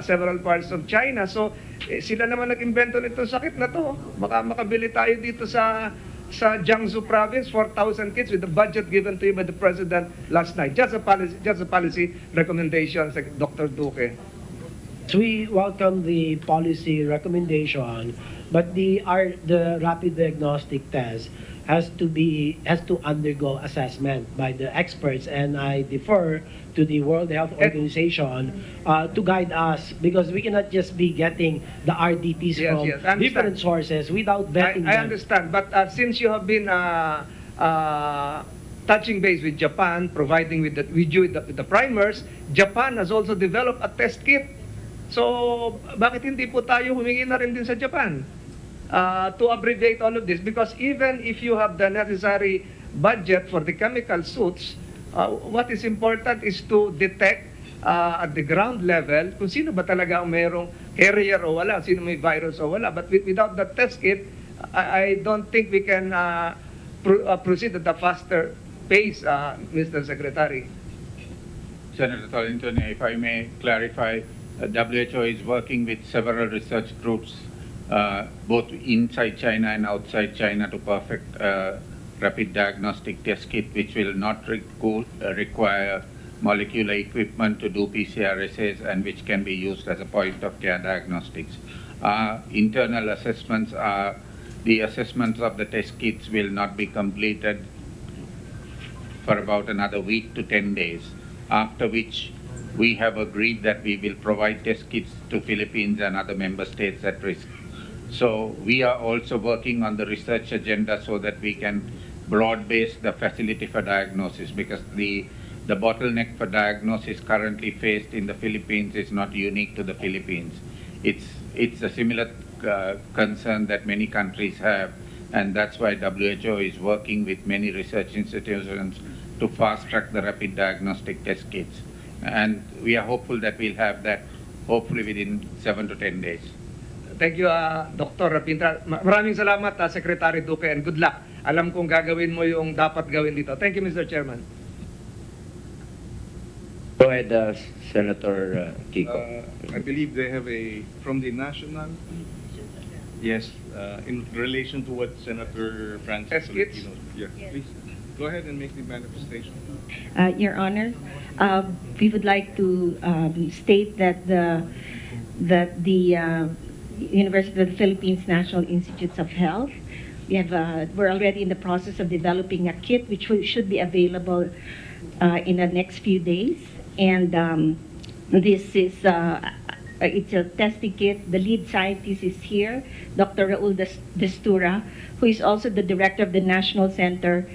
[SPEAKER 18] several parts of China. So sila naman nag-invento nitong sakit na to. Baka makabili tayo dito sa Jiangsu province, 4,000 kits with the budget given to you by the president last night. Just a policy recommendation, Dr. Duque.
[SPEAKER 14] We welcome the policy recommendation, but the rapid diagnostic test has to undergo assessment by the experts, and I defer to the World Health Organization to guide us, because we cannot just be getting the RDTs from different sources without vetting them.
[SPEAKER 18] I understand, but since you have been touching base with Japan, providing with the primers, Japan has also developed a test kit. So, bakit hindi po tayo humingi na rin din sa Japan to abbreviate all of this? Because even if you have the necessary budget for the chemical suits, what is important is to detect at the ground level kung sino ba talaga ang mayroong carrier o wala, sino may virus o wala. But without the test kit, I don't think we can proceed at a faster pace, Mr. Secretary.
[SPEAKER 19] Senator Tollington, if I may clarify, WHO is working with several research groups, both inside China and outside China, to perfect rapid diagnostic test kit, which will not require molecular equipment to do PCR assays, and which can be used as a point-of-care diagnostics. Internal assessments the assessments of the test kits will not be completed for about another week to 10 days, after which we have agreed that we will provide test kits to Philippines and other member states at risk. So we are also working on the research agenda so that we can broad base the facility for diagnosis, because the bottleneck for diagnosis currently faced in the Philippines is not unique to the Philippines. It's a similar concern that many countries have, and that's why WHO is working with many research institutions to fast track the rapid diagnostic test kits. And we are hopeful that we'll have that hopefully within 7 to 10 days.
[SPEAKER 18] Thank you, Dr. Rapintra. Maraming salamat, Secretary Duque, and good luck. Alam kong gagawin mo yung dapat gawin dito. Thank you, Mr. Chairman.
[SPEAKER 4] Go ahead, Senator Kiko.
[SPEAKER 1] I believe they have from the national, yes, in relation to what Senator Francis Tolentino. Yeah, please, go ahead and make the manifestation.
[SPEAKER 20] Your Honor, we would like to state that the University of the Philippines National Institutes of Health, we're already in the process of developing a kit which should be available in the next few days. And this is it's a testing kit. The lead scientist is here, Dr. Raul Destura, who is also the director of the National Training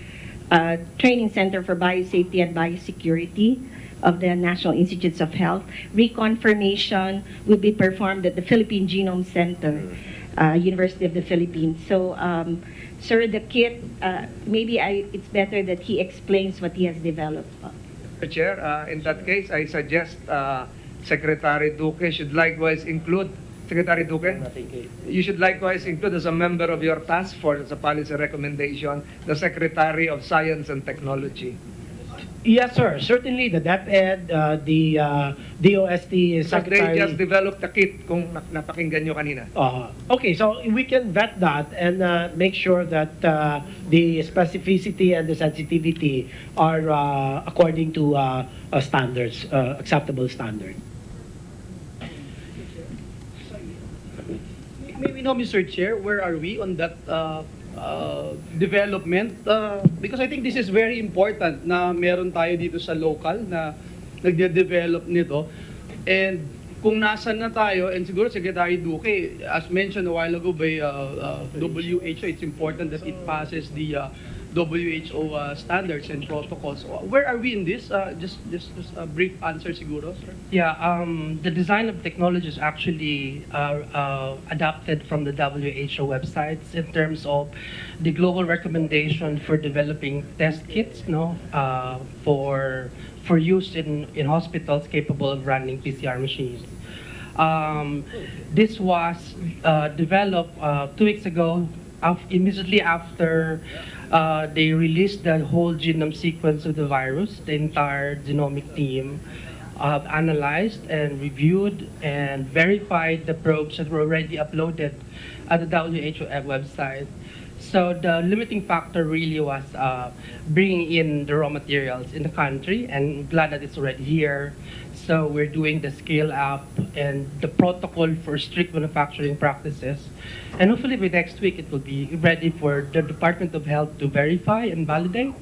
[SPEAKER 20] Center for Biosafety and Biosecurity of the National Institutes of Health. Reconfirmation will be performed at the Philippine Genome Center, University of the Philippines. So, sir, the kit, it's better that he explains what he has developed.
[SPEAKER 18] Mr. Chair, in that case, I suggest Secretary Duque should likewise include, Secretary Duque, you should likewise include as a member of your task force as a policy recommendation, the Secretary of Science and Technology.
[SPEAKER 14] Yes, sir. Certainly, the DepEd, the DOST Secretary...
[SPEAKER 18] They just developed the kit kung napakinggan nyo kanina.
[SPEAKER 14] Okay, so we can vet that and make sure that the specificity and the sensitivity are according to standards, acceptable standard.
[SPEAKER 21] May we know, Mr. Chair, where are we on that development? Because I think this is very important na meron tayo dito sa local na nagde-develop nito. And kung nasan na tayo, and siguro Secretary Duque, as mentioned a while ago by WHO, it's important that it passes the WHO standards and protocols. Where are we in this? Just a brief answer siguro, sir.
[SPEAKER 15] Yeah, the design of technology is actually adapted from the WHO websites in terms of the global recommendation for developing test kits, for use in hospitals capable of running PCR machines. This was developed 2 weeks ago, immediately after they released the whole genome sequence of the virus. The entire genomic team analyzed and reviewed and verified the probes that were already uploaded at the WHO website. So the limiting factor really was bringing in the raw materials in the country, and glad that it's already here. So we're doing the scale up and the protocol for strict manufacturing practices. And hopefully by next week it will be ready for the Department of Health to verify and validate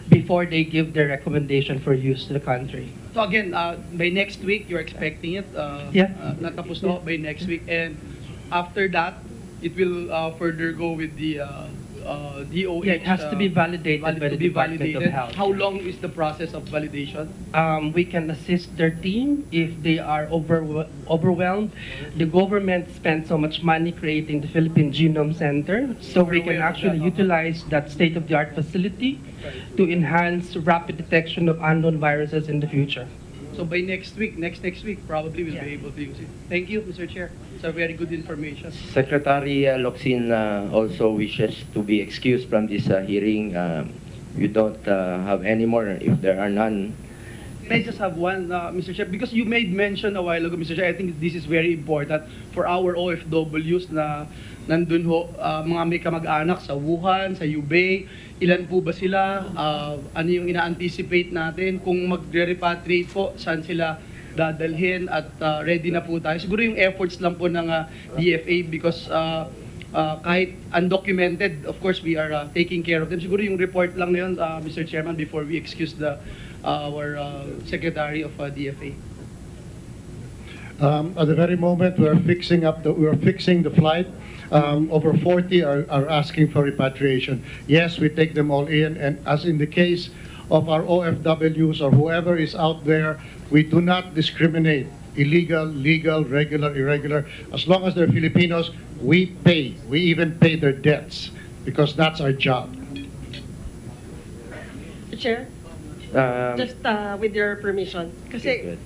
[SPEAKER 15] before they give their recommendation for use to the country.
[SPEAKER 21] So again, by next week, you're expecting it? Natapos na by next week. And after that, it will further go with the DOH.
[SPEAKER 15] Yeah, it has to be validated by the Department of Health.
[SPEAKER 21] How long is the process of validation?
[SPEAKER 15] We can assist their team if they are overwhelmed. The government spent so much money creating the Philippine Genome Center, so we can actually utilize that state-of-the-art facility to enhance rapid detection of unknown viruses in the future.
[SPEAKER 21] So by next week, next week, probably we'll be able to use it. Thank you, Mr. Chair. It's a very good information.
[SPEAKER 4] Secretary Locsin also wishes to be excused from this hearing. You don't have any more if there are none.
[SPEAKER 21] Can I just have one, Mr. Chair? Because you made mention a while ago, Mr. Chair, I think this is very important for our OFWs na nandun ho, mga may kamag-anak sa Wuhan, sa Hubei. Ilan po ba sila? Ano yung ina-anticipate natin? Kung magre-repatriate po, saan sila dadalhin? At ready na po tayo. Siguro yung efforts lang po ng DFA because kahit undocumented, of course, we are taking care of them. Siguro yung report lang na yun, Mr. Chairman, before we excuse our Secretary of DFA.
[SPEAKER 17] At the very moment, we are fixing the flight. Over 40 are asking for repatriation. Yes, we take them all in, and as in the case of our OFWs or whoever is out there, we do not discriminate. Illegal, legal, regular, irregular. As long as they're Filipinos, we pay. We even pay their debts because that's our job.
[SPEAKER 22] Chair? Just with your permission. Kasi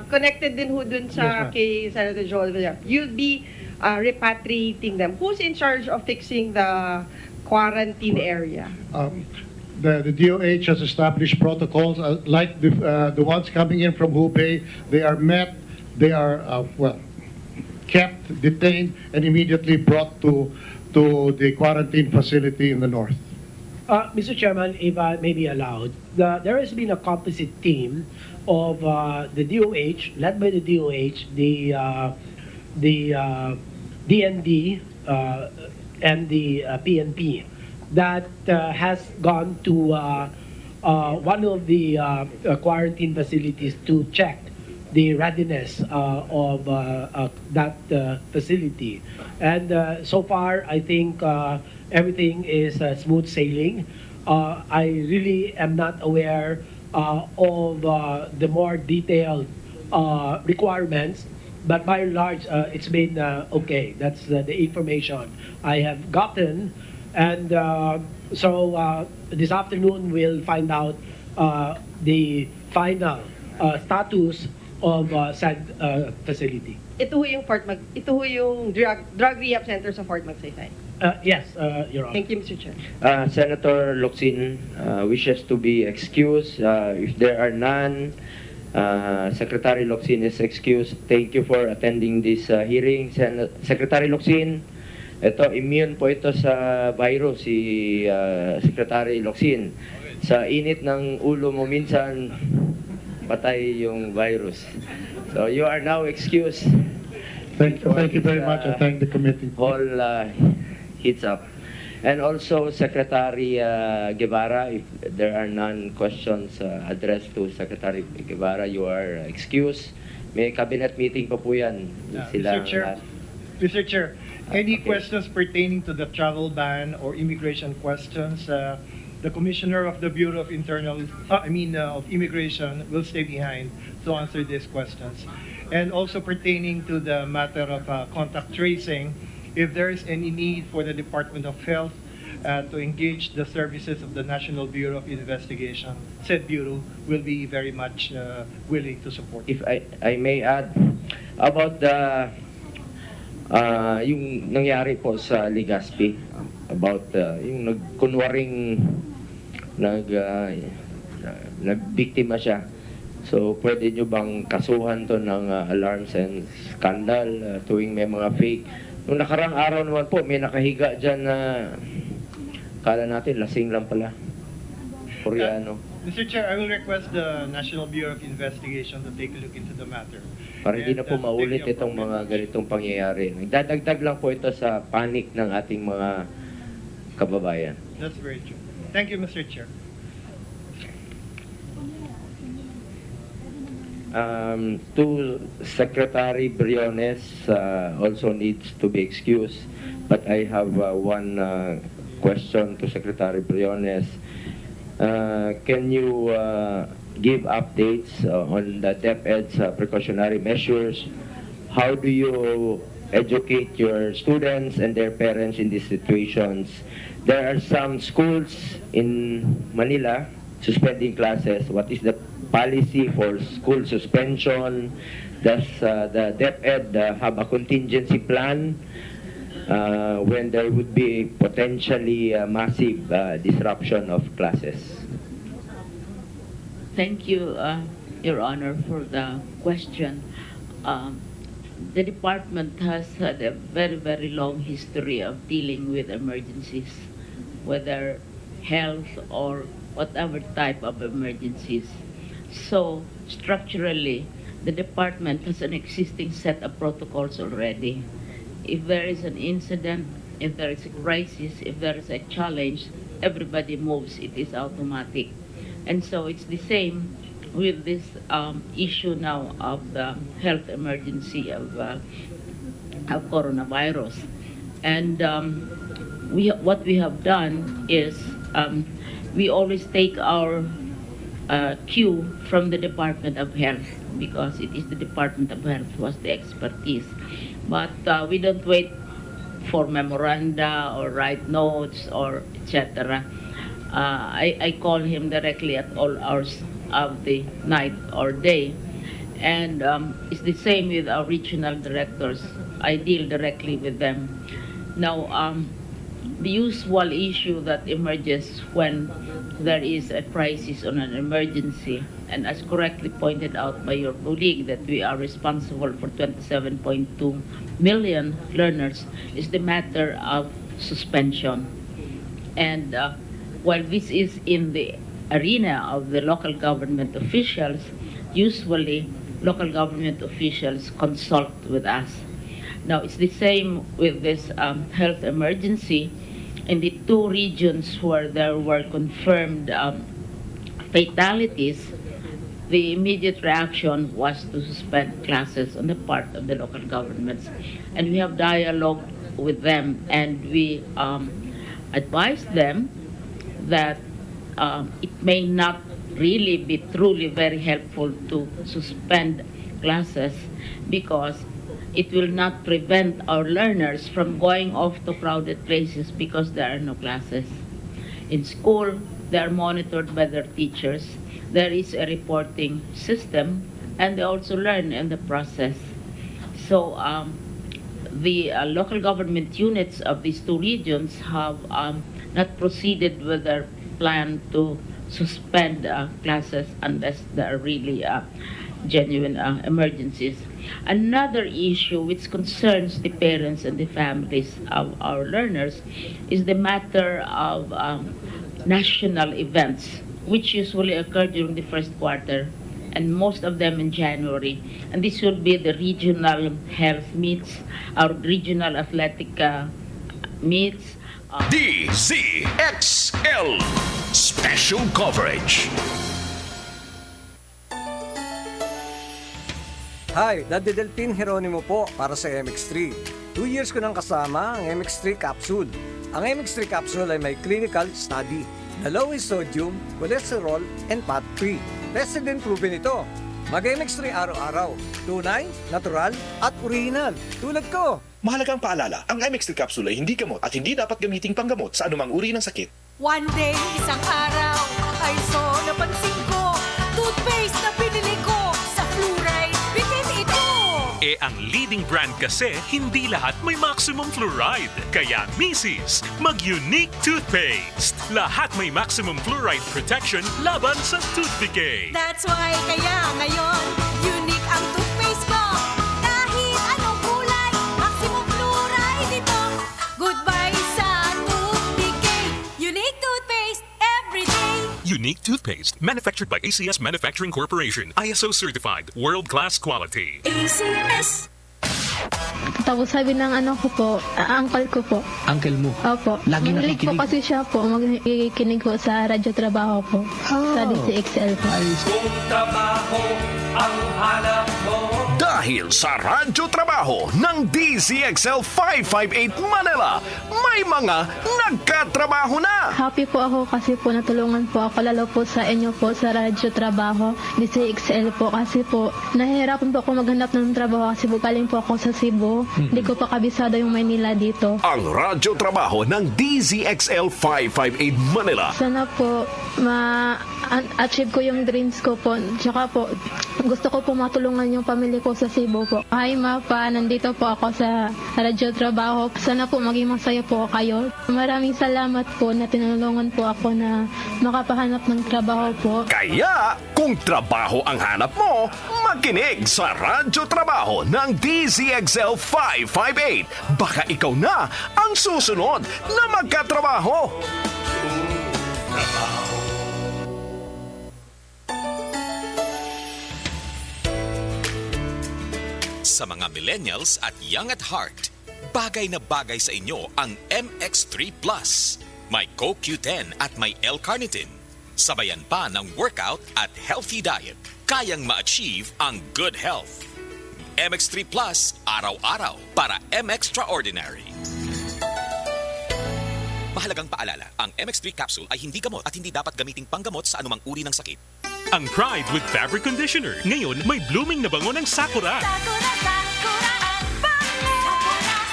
[SPEAKER 22] connected din ho dun sa kay Senator Joel Villar. You'll be repatriating them? Who's in charge of fixing the quarantine area?
[SPEAKER 17] The DOH has established protocols like the ones coming in from Hubei. They are met, they are kept, detained, and immediately brought to the quarantine facility in the north.
[SPEAKER 14] Mr. Chairman, if I may be allowed, there has been a composite team of the DOH, led by the DOH, the DND, and the PNP, that has gone to one of the quarantine facilities to check the readiness of that facility. And so far, I think everything is smooth sailing. I really am not aware of the more detailed requirements, but by and large, it's been okay. That's the information I have gotten. And so this afternoon, we'll find out the final status of said facility.
[SPEAKER 22] Ito ho yung drug rehab center sa Fort Magsaysay.
[SPEAKER 14] Yes, Your Honor.
[SPEAKER 22] Thank you, Mr. Chair.
[SPEAKER 4] Senator Locsin wishes to be excused. If there are none, Secretary Locsin is excused. Thank you for attending this hearing. Secretary Locsin, ito, immune po ito sa virus, si Secretary Locsin. Sa init ng ulo mo minsan, patay yung virus. So you are now excused.
[SPEAKER 17] Thank you very much. I thank the committee.
[SPEAKER 4] All heats up. And also Secretary Guevara, if there are none questions addressed to Secretary Guevara, you are excused. May cabinet meeting pa po yan.
[SPEAKER 2] Mr. Chair, any questions pertaining to the travel ban or immigration questions? The Commissioner of the Bureau of of Immigration will stay behind to answer these questions. And also pertaining to the matter of contact tracing, if there is any need for the Department of Health to engage the services of the National Bureau of Investigation, said Bureau will be very much willing to support.
[SPEAKER 4] If I may add about the yung nangyari po sa Legazpi, about yung nagkunwaring nagbiktima siya. So pwede nyo bang kasuhan to ng alarms and scandal tuwing may mga fake? Nung nakarang araw naman po, may nakahiga dyan na kala natin lasing lang pala. Koreano.
[SPEAKER 2] Mr. Chair, I will request the National Bureau of Investigation to take a look into the matter.
[SPEAKER 4] Para hindi na po maulit itong mga ganitong pangyayari. Nagdadagdag lang po ito sa panic ng ating mga kababayan.
[SPEAKER 2] That's very true. Thank you, Mr. Chair.
[SPEAKER 4] To Secretary Briones also needs to be excused, but I have one question to Secretary Briones. Can you give updates on the DepEd's precautionary measures? How do you educate your students and their parents in these situations? There are some schools in Manila suspending classes. What is the policy for school suspension? Does the DepEd have a contingency plan when there would be potentially massive disruption of classes?
[SPEAKER 7] Thank you, Your Honor, for the question. The department has had a very, very long history of dealing with emergencies, whether health or whatever type of emergencies. So, structurally, the department has an existing set of protocols already. If there is an incident, if there is a crisis, if there is a challenge, everybody moves. It is automatic. And so it's the same with this issue now of the health emergency of coronavirus. And what we have done is we always take our cue from the Department of Health, because it is the Department of Health who has the expertise. But we don't wait for memoranda or write notes or etc. I call him directly at all hours of the night or day. And it's the same with our regional directors. I deal directly with them. Now, the usual issue that emerges when there is a crisis or an emergency, and as correctly pointed out by your colleague that we are responsible for 27.2 million learners, is the matter of suspension. And while this is in the arena of the local government officials, usually local government officials consult with us. Now, it's the same with this health emergency. In the two regions where there were confirmed fatalities, the immediate reaction was to suspend classes on the part of the local governments. And we have dialogue with them, and we advise them that it may not really be truly very helpful to suspend classes because it will not prevent our learners from going off to crowded places because there are no classes. In school, they are monitored by their teachers. There is a reporting system, and they also learn in the process. So the local government units of these two regions have not proceeded with their plan to suspend classes unless there are really genuine emergencies. Another issue which concerns the parents and the families of our learners is the matter of national events, which usually occur during the first quarter, and most of them in January. And this will be the regional health meets, our regional athletic meets.
[SPEAKER 8] DZXL Special Coverage.
[SPEAKER 3] Hi, Daddy Delpin Jeronimo po para sa MX3. 2 years ko nang kasama ang MX3 capsule. Ang MX3 capsule ay may clinical study na low in sodium, cholesterol, and fat-free. Tested and proven ito. Mag-MX3 araw-araw. Tunay, natural, at original. Tulad ko.
[SPEAKER 6] Mahalagang paalala, ang MX3 capsule ay hindi gamot at hindi dapat gamiting panggamot sa anumang uri ng sakit.
[SPEAKER 13] One day, isang araw, ay napansin ko, toothpaste na pinili ko sa fluoride, bitin ito!
[SPEAKER 23] Ang leading brand kasi, hindi lahat may maximum fluoride. Kaya misis, mag-unique toothpaste. Lahat may maximum fluoride protection laban sa tooth decay.
[SPEAKER 13] That's why kaya ngayon, unique ang toothpaste ko. Kahit anong kulay, maximum fluoride ito. Goodbye sa tooth decay. Unique toothpaste every day.
[SPEAKER 23] Unique toothpaste, manufactured by ACS Manufacturing Corporation. ISO certified, world-class quality.
[SPEAKER 13] ACS.
[SPEAKER 24] Tapos sabi ng ko po, uncle ko po.
[SPEAKER 25] Uncle mo?
[SPEAKER 24] Opo.
[SPEAKER 25] Lagi
[SPEAKER 24] Makinig po kasi siya po, makikinig po sa radyo trabaho po. Sa DZXL po.
[SPEAKER 12] Kung trabaho ang hanap mo.
[SPEAKER 8] Dahil sa radyo trabaho ng DZXL 558 Manila, may mga nagkatrabaho na.
[SPEAKER 24] Happy po ako kasi po natulungan po ako lalo po sa inyo po sa radyo trabaho DZXL po kasi po nahihirapan po ako maghanap ng trabaho kasi po galing po ako sa Cebu. Hindi ko pa kabisado yung Maynila dito.
[SPEAKER 8] Ang radyo trabaho ng DZXL 558 Manila.
[SPEAKER 24] Sana po ma-achieve ko yung dreams ko po. Tsaka po gusto ko po matulungan yung pamilya ko sa Cebu po. Hi Mapa, nandito po ako sa radyo trabaho. Sana po maging masaya po kayo. Maraming salamat po na tinulungan po ako na makapahanap ng trabaho po.
[SPEAKER 8] Kaya, kung trabaho ang hanap mo, makinig sa radyo trabaho ng DZXL 558. Baka ikaw na ang susunod na magkatrabaho.
[SPEAKER 26] Sa mga millennials at young at heart, bagay na bagay sa inyo ang MX3 Plus. May CoQ10 at may L-carnitine. Sabayan pa ng workout at healthy diet. Kayang ma-achieve ang good health. MX3 Plus, araw-araw para M-Extraordinary. Mahalagang paalala, ang MX3 capsule ay hindi gamot at hindi dapat gamiting panggamot sa anumang uri ng sakit.
[SPEAKER 23] Ang Pride with Fabric Conditioner. Ngayon, may blooming na bango ng Sakura.
[SPEAKER 13] Sakura, Sakura ang bango.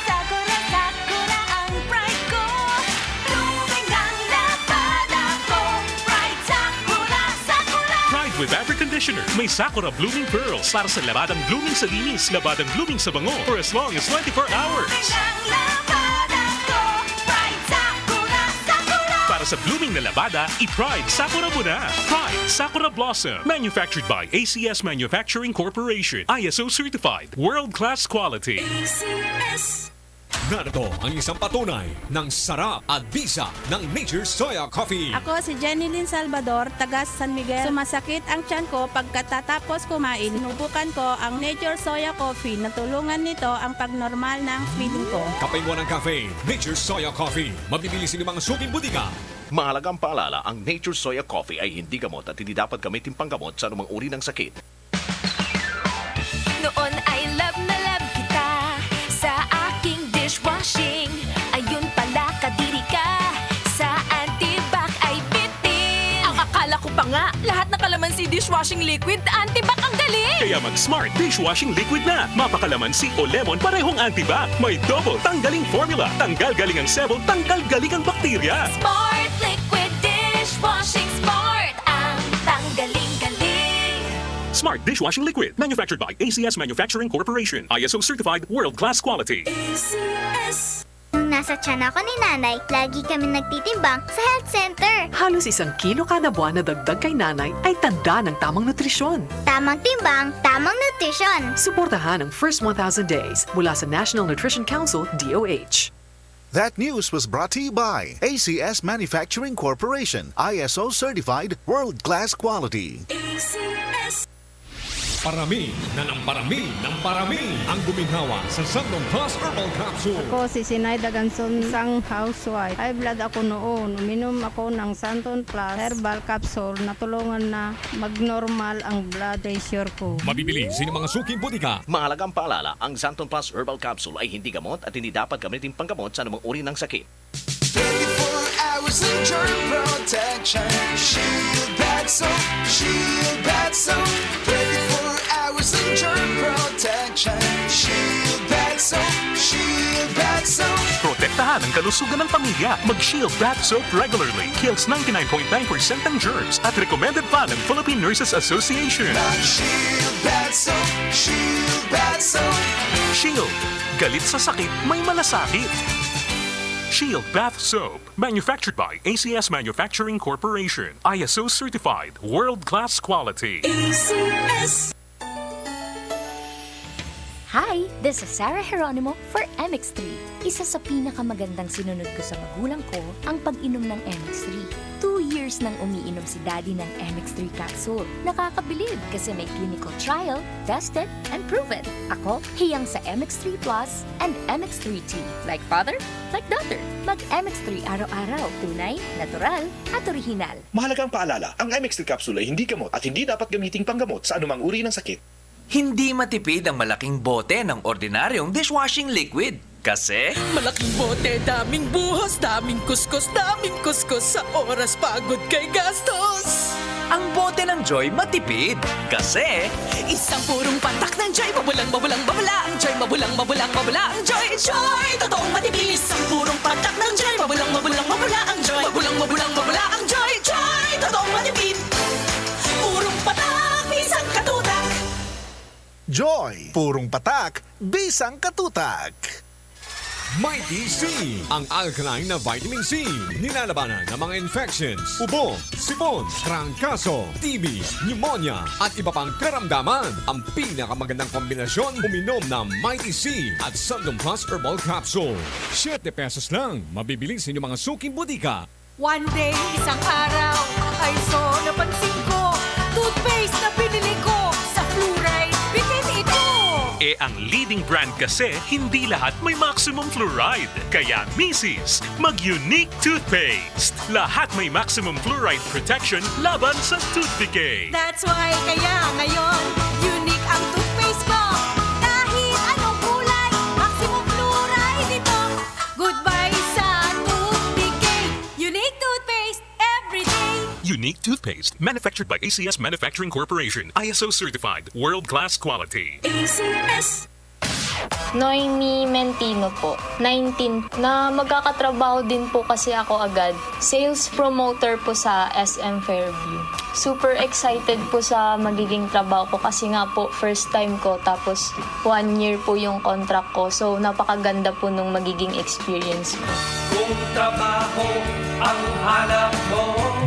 [SPEAKER 13] Sakura, Sakura ang pride ko. Blooming ang lapada ko. Pride Sakura, Sakura.
[SPEAKER 23] Pride Smooth with fabric conditioner. May Sakura Blooming Pearls para sa labadang blooming sa linis, labadang blooming sa bango for as long as 24 hours. Para sa blooming na labada, i-Pride Sakura mo na. Pride Sakura Blossom. Manufactured by ACS Manufacturing Corporation. ISO certified. World-class quality.
[SPEAKER 5] Narito ang isang patunay ng sarap at bisa ng Nature's Soya Coffee.
[SPEAKER 9] Ako si Jenilyn Salvador, taga San Miguel. Sumasakit ang tiyan ko pagkatapos kumain. Sinubukan ko ang Nature's Soya Coffee. Natulungan nito ang pagnormal ng feeling ko.
[SPEAKER 5] Kapay mo ng cafe, Nature's Soya Coffee. Mabibili sa mga suking butika.
[SPEAKER 8] Mahalagang paalala, ang Nature's Soya Coffee ay hindi gamot at hindi dapat gamitin panggamot sa anumang uri ng sakit.
[SPEAKER 10] Noon ay love na love kita sa aking dishwashing. Ayun pala kadiri ka sa antibac ay bitin.
[SPEAKER 13] Ang akala ko pa nga, lahat ng kalamansi dishwashing liquid, antibac ang galing!
[SPEAKER 23] Kaya mag-Smart Dishwashing Liquid na. Mapakalamansi o lemon parehong antibac. May double tanggaling formula. Tanggal galing ang sebo, tanggal galing ang bakterya.
[SPEAKER 10] Smart liquid dishwashing, smart ang tanggaling-galing.
[SPEAKER 23] Smart Dishwashing Liquid. Manufactured by ACS Manufacturing Corporation. ISO certified world-class quality.
[SPEAKER 11] Nung nasa tiyan ako ni nanay, lagi kami nagtitimbang sa health center.
[SPEAKER 16] Halos 1 kilo kada buwan na dagdag kay nanay ay tanda ng tamang nutrisyon.
[SPEAKER 11] Tamang timbang, tamang nutrisyon.
[SPEAKER 16] Suportahan ang first 1,000 days mula sa National Nutrition Council, DOH.
[SPEAKER 25] That news was brought to you by ACS Manufacturing Corporation, ISO certified world-class quality.
[SPEAKER 5] Parami na ng parami ng parami ang guminhawa sa Sandong Plus Herbal Capsule.
[SPEAKER 27] Ako si Sinay Daganson, isang housewife. High blood ako noon. Uminom ako ng Santon Plus Herbal Capsule na tulungan na mag-normal ang blood pressure ko.
[SPEAKER 5] Mabibili sa mga suking butika.
[SPEAKER 8] Mahalagang paalala, ang Santon Plus Herbal Capsule ay hindi gamot at hindi dapat gamitin panggamot sa anumang uri ng sakit.
[SPEAKER 28] 24 hours of germ protection. Shield Bad Soap, Shield Bad Soap. 24 hours of germ protection. Shield Bad Soap, Shield Bad Soap.
[SPEAKER 23] Protektahan ang kalusugan ng pamilya. Mag-Shield Bath Soap regularly. Kills 99.9% ng germs at recommended pa ng Philippine Nurses Association.
[SPEAKER 28] Shield Bad Soap, Shield Bad Soap.
[SPEAKER 23] Shield. Galit sa sakit, may malasakit. Shield Bath Soap. Manufactured by ACS Manufacturing Corporation. ISO certified. World-class quality.
[SPEAKER 10] ACS. Hi, this is Sarah Geronimo for MX3. Isa sa pinakamagandang sinunod ko sa magulang ko ang pag-inom ng MX3. 2 years nang umiinom si Daddy ng MX3 capsule. Nakakabilib kasi may clinical trial, tested, and proven. Ako, hiyang sa MX3 Plus and MX3T. Like father, like daughter. Mag-MX3 araw-araw. Tunay, natural, at orihinal.
[SPEAKER 6] Mahalagang paalala, ang MX3 capsule ay hindi gamot at hindi dapat gamiting panggamot sa anumang uri ng sakit.
[SPEAKER 12] Hindi matipid ang malaking bote ng ordinaryong dishwashing liquid. Kasi
[SPEAKER 13] malaking bote, daming buhos, daming kuskus sa oras, pagod kay gastos.
[SPEAKER 12] Ang bote ng Joy matipid. Kasi
[SPEAKER 13] isang purong patak ng Joy, babala ang Joy, babala ang Joy. Joy, totoong matipid. Isang purong patak ng Joy, babala ang Joy, babala ang Joy. Joy, totoong matipid. Purong patak, isang katutak.
[SPEAKER 25] Joy, purong patak, bisang katutak.
[SPEAKER 5] Mighty C, ang alkaline na vitamin C. Nilalabanan ng mga infections, ubo, sipon, trangkaso, TB, pneumonia, at iba pang karamdaman. Ang pinakamagandang kombinasyon, uminom ng Mighty C at Sandom Plus Herbal Capsule. 7 pesos lang, mabibili sa inyong mga suking butika.
[SPEAKER 13] One day, isang araw, ay napansin ko, toothpaste na pinili ko sa fluoride, bitin ito.
[SPEAKER 23] Ang leading brand kasi, hindi lahat may maximum fluoride. Kaya, Mrs., mag-Unique Toothpaste. Lahat may maximum fluoride protection laban sa tooth decay.
[SPEAKER 13] That's why kaya ngayon, unique ang toothpaste ko. Kahit anong kulay, maximum fluoride ito. Goodbye sa tooth decay. Unique Toothpaste every day.
[SPEAKER 23] Unique Toothpaste, manufactured by ACS Manufacturing Corporation. ISO certified, world-class quality.
[SPEAKER 10] ACS. Noemi Mentino po, 19. Na magkakatrabaho din po kasi ako agad. Sales promoter po sa SM Fairview. Super excited po sa magiging trabaho ko kasi nga po first time ko tapos 1 year po yung contract ko. So napakaganda po nung magiging experience ko.
[SPEAKER 8] Kung trabaho ang hanap mo.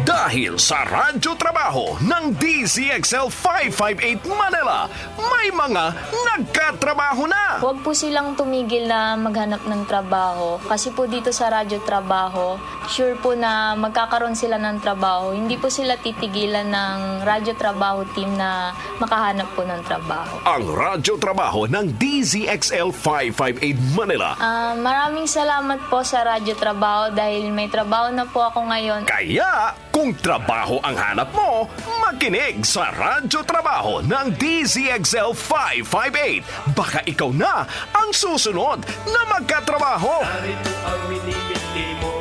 [SPEAKER 8] Dahil sa radyo trabaho ng DZXL 558 Manila, may mga nagkatrabaho na.
[SPEAKER 10] Huwag po silang tumigil na maghanap ng trabaho kasi po dito sa radyo trabaho, sure po na magkakaroon sila ng trabaho. Hindi po sila titigilan ng radyo trabaho team na makahanap po ng trabaho.
[SPEAKER 8] Ang radyo trabaho ng DZXL 558 Manila.
[SPEAKER 10] Maraming salamat po sa radyo trabaho dahil may trabaho na po ako ngayon.
[SPEAKER 8] Kaya, kung trabaho ang hanap mo, makinig sa radyo trabaho ng DZXL 558. Baka ikaw na ang susunod na magkatrabaho. Narito ang minipili mo,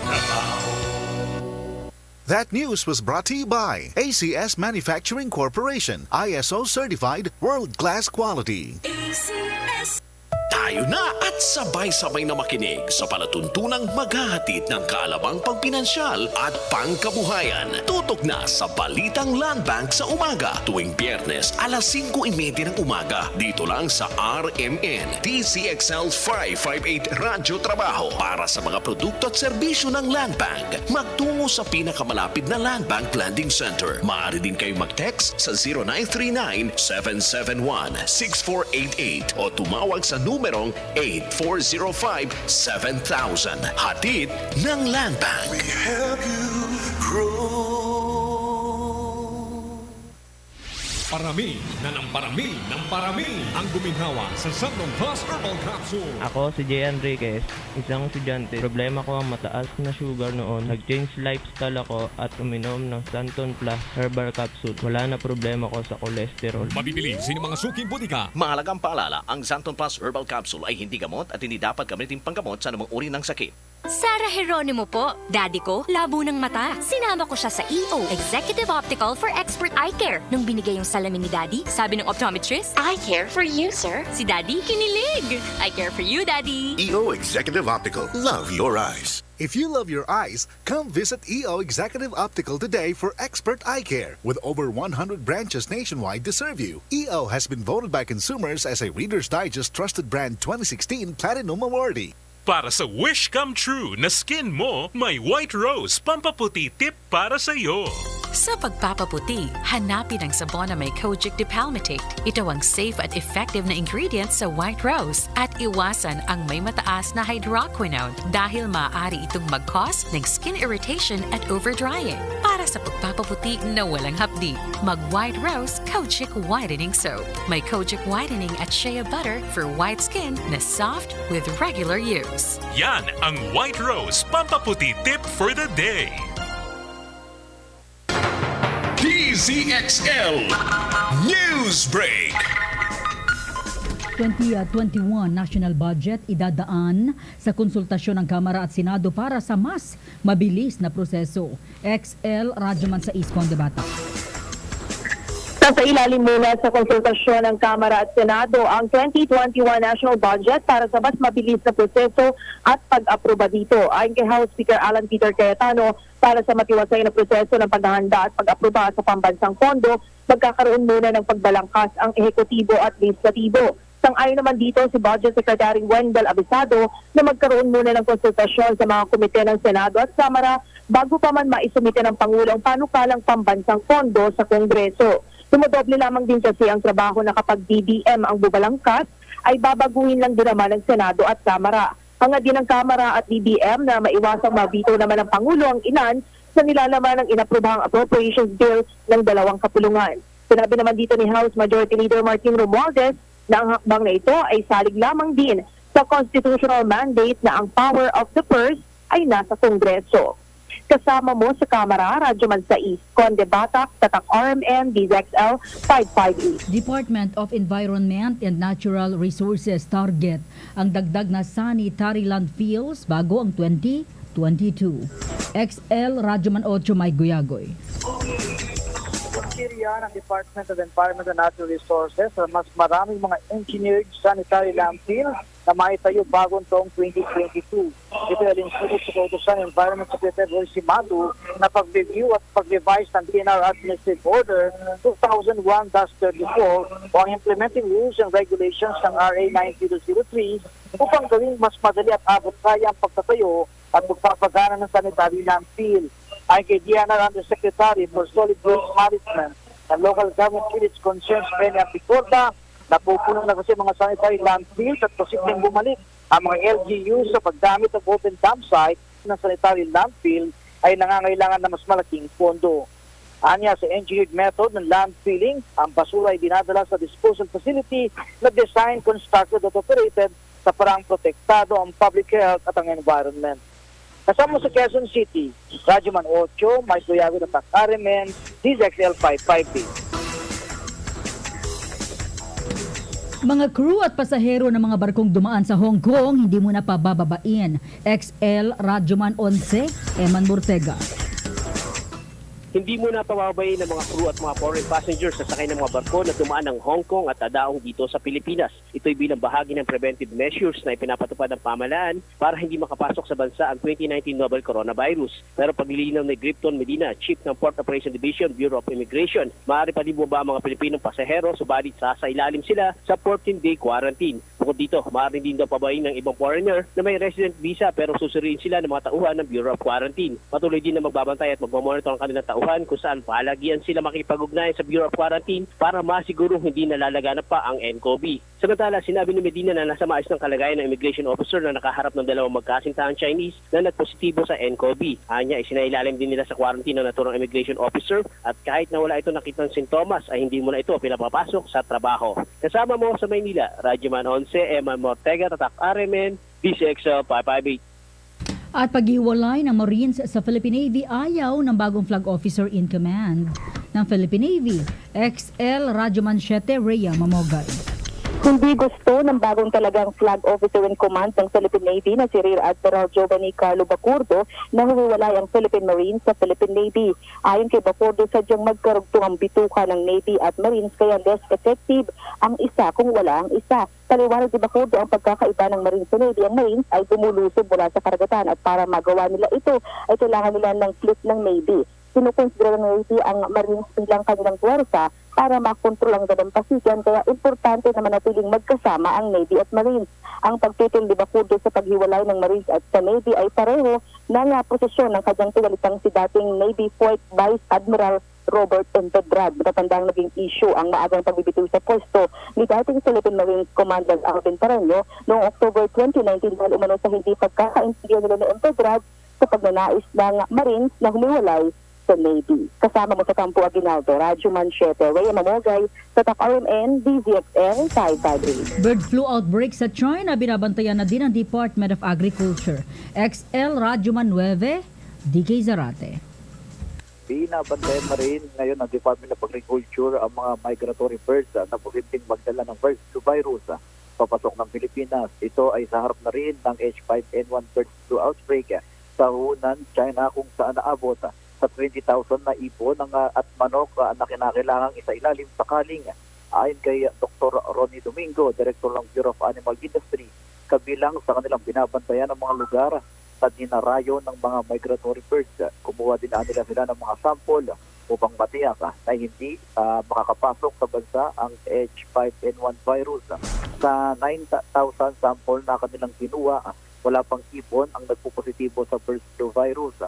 [SPEAKER 25] trabaho. That news was brought to you by ACS Manufacturing Corporation, ISO certified world-class quality.
[SPEAKER 8] Tayo na at sabay-sabay na makinig sa palatuntunang maghahatid ng kaalabang pangpinansyal at pangkabuhayan. Tutok na sa Balitang Land Bank sa umaga tuwing Biyernes alas 5:30 ng umaga. Dito lang sa RMN DCXL 558 Radyo Trabaho para sa mga produkto at serbisyo ng Land Bank. Magtungo sa pinakamalapit na Land Bank Landing Center. Maaari din kayong mag-text sa 0939-771-6488 o tumawag sa numerong 8405-7000. Hatid ng Land Bank. We help you grow.
[SPEAKER 5] Parami na ng parami ng parami ang guminhawa sa Santong Plus Herbal Capsule.
[SPEAKER 4] Ako si Jay Enriquez, isang estudyante. Problema ko ang mataas na sugar noon. Nag-change lifestyle ako at uminom ng Santon Plus Herbal Capsule. Wala na problema ko sa cholesterol.
[SPEAKER 5] Mabibili sa mga suking butika.
[SPEAKER 8] Mahalagang paalala, ang Santon Plus Herbal Capsule ay hindi gamot at hindi dapat gamitin panggamot sa anumang uri ng sakit.
[SPEAKER 1] Sarah Geronimo po. Daddy ko, labo ng mata. Sinama ko siya sa EO, Executive Optical for Expert Eye Care. Nung binigay yung salamin ni Daddy, sabi ng optometrist, I care for you, sir. Si Daddy, kinilig. I care for you, Daddy.
[SPEAKER 25] EO Executive Optical. Love your eyes. If you love your eyes, come visit EO Executive Optical today for expert eye care. With over 100 branches nationwide to serve you, EO has been voted by consumers as a Reader's Digest Trusted Brand 2016 Platinum Awardee.
[SPEAKER 23] Para sa wish come true na skin mo, may White Rose pampaputi tip para sa iyo.
[SPEAKER 16] Sa pagpapaputi, hanapin ang sabon na may kojic dipalmitate. Ito ang safe at effective na ingredient sa White Rose at iwasan ang may mataas na hydroquinone dahil maaari itong mag-cause ng skin irritation at overdrying. Para sa pagpapaputi na walang hapdi, mag-White Rose Kojic Whitening Soap. May kojic whitening at shea butter for white skin na soft with regular use.
[SPEAKER 23] Yan ang White Rose pampaputi tip for the day.
[SPEAKER 8] DZXL Newsbreak.
[SPEAKER 14] 2021 national budget idadaan sa konsultasyon ng Kamara at Senado para sa mas mabilis na proseso. XL Radyoman sa East Conde Bata.
[SPEAKER 15] Sa ilalim muna sa konsultasyon ng Kamara at Senado ang 2021 national budget para sa mas mabilis na proseso at pag-aproba dito. Ayon kay House Speaker Alan Peter Cayetano, para sa matiwasay na proseso ng paghahanda at pag-aproba sa pambansang pondo, magkakaroon muna ng pagbalangkas ang ehekutibo at legislatibo. Sang-ayon naman dito si Budget Secretary Wendell Abisado na magkaroon muna ng konsultasyon sa mga komite ng Senado at Kamara bago pa man maisumite ng Pangulo ang panukalang pambansang pondo sa Kongreso. Dumodoble lamang din kasi ang trabaho na kapag BBM ang bubalangkas ay babaguhin lang din naman ng Senado at Kamara. Hangad din ng Kamara at BBM na maiwasang mabito naman ng Pangulo ang ilan sa nilalaman ng inaprobahang appropriations bill ng dalawang kapulungan. Sinabi naman dito ni House Majority Leader Martin Romualdez na ang hakbang na ito ay salig lamang din sa constitutional mandate na ang power of the purse ay nasa Kongreso. Kasama mo sa Kamara, Radyoman sa East, Conde Batak, Tatak RMN, DZXL 558.
[SPEAKER 14] Department of Environment and Natural Resources target ang dagdag na sanitary landfills bago ang 2022. XL Radyoman 8 May Guyagoy.
[SPEAKER 2] kriteriya ng Department of Environment and Natural Resources na mas maraming mga engineered sanitary landfill na maitayo bagong taong 2022. Ito ay alinsunod sa kautusan ng Environment Secretary si Madu na pag-review at pag-revise ng DNR Administrative Order 2001-34 o ang implementing rules and regulations ng RA 9003 upang gawing mas madali at abot kaya ang pagtatayo at pagpapagana ng sanitary landfill. Ay kay DNR Undersecretary for Solid Waste Management ng Local Government Units Concerns Penny Apicorda, napupunan na kasi mga sanitary landfills at posibleng bumalik ang mga LGU sa paggamit ng open dump site ng sanitary landfill ay nangangailangan na mas malaking pondo. Anya sa engineered method ng landfilling, ang basura ay dinadala sa disposal facility na design, constructed at operated sa parang protektado ang public health at ang environment. Kasama sa Quezon City, Radyoman 8, May Suyago na Takaremen, Dzxl 558.
[SPEAKER 14] Mga crew at pasahero ng mga barkong dumaan sa Hong Kong hindi muna pabababain. XL Radyoman 11, Eman Mortega.
[SPEAKER 7] Hindi muna pababayin ng mga crew at mga foreign passengers sa sakay ng mga barko na dumaan ng Hong Kong at dadaong dito sa Pilipinas. Ito'y bilang bahagi ng preventive measures na ipinapatupad ng pamahalaan para hindi makapasok sa bansa ang 2019 novel coronavirus. Pero paglilinaw ni Gripton Medina, Chief ng Port Operation Division, Bureau of Immigration, maaari pa din bumaba ang mga Pilipinong pasahero subalit sasailalim sila sa 14-day quarantine. Bukod dito, maaari din daw pabayin ng ibang foreigner na may resident visa pero susuriin sila ng mga tauhan ng Bureau of Quarantine. Patuloy din na magbabantay at magmamonitor ang kanilang tauhan kung saan pahalagian sila makipag-ugnayan sa Bureau of Quarantine para masigurong hindi nalalaganap pa ang nCoV. Samantala, sinabi ni Medina na nasa maayos ng kalagayan ng immigration officer na nakaharap ng dalawang magkasintahang Chinese na nagpositibo sa nCoV. Anya, isinailalim din nila sa quarantine ng naturang immigration officer at kahit na wala ito nakitang sintomas ay hindi mo na ito pinapapasok sa trabaho. Kasama mo sa Maynila, Radyoman 11, Eman Mortega, Tatak Aremen, Dzxl 558.
[SPEAKER 14] At paghiwalay ng Marines sa Philippine Navy ayaw ng bagong flag officer in command ng Philippine Navy, XL Radyoman 7, Rhea Mamogay.
[SPEAKER 15] Hindi gusto ng bagong talagang flag officer in command ng Philippine Navy na si Rear Admiral Giovanni Carlo Bacurdo na humiwalay ang Philippine Marines sa Philippine Navy. Ayon kay Bacurdo, sadyang magkarugtong ang bituka ng Navy at Marines kaya less effective ang isa kung wala ang isa. Paliwanag ni Bacurdo ang pagkakaiba ng Marines sa Navy. Ang Marines ay dumulusob mula sa karagatan at para magawa nila ito ay kailangan nila ng fleet ng Navy. Sinukonsidera ng Navy ang Marines bilang kanilang puwersa para makontrol ang dalampasigan kaya importante na manatiling magkasama ang Navy at Marines. Ang pagtutol ni Bacurdo sa paghiwalay ng Marines at sa Navy ay pareho ng posisyon ng kanyang pinalitang si dating Navy Fourth Vice Admiral Robert Entedrad. Matatandang naging issue ang maagang pagbibitiw sa pwesto ni dating Philippine Marines Commander Alvin Pareño noong October 2019 dahil umano sa hindi pagkakaintindihan nila ni Entedrad sa pagnanais ng Marines na humiwalay sa Navy. Kasama mo sa Campo Aguinaldo, Radyoman 7, Rhea Mamogay, Tatak RMN, DZXL 558.
[SPEAKER 14] Bird flu outbreak sa China, binabantayan na din ng Department of Agriculture. XL Radyoman 9, DK Zarate.
[SPEAKER 17] Binabantayan na rin ngayon ng Department of Agriculture ang mga migratory birds na posibleng magdala ng bird flu virus papasok ng Pilipinas. Ito ay sa harap na rin ng H5N1 bird flu outbreak sa Hunan, China kung saan naabot sa 20,000 na ibon at manok na kinakailangang isailalim sa kaling. Ayon kay Dr. Ronnie Domingo, Director ng Bureau of Animal Industry, kabilang sa kanilang binabantayan ng mga lugar sa dinarayo ng mga migratory birds. Kumuha din nila sila ng mga sample upang matiyak na hindi makakapasok sa bansa ang H5N1 virus. Sa 9,000 sample na kanilang kinuha, wala pang ibon ang nagpupositibo sa bird flu virus.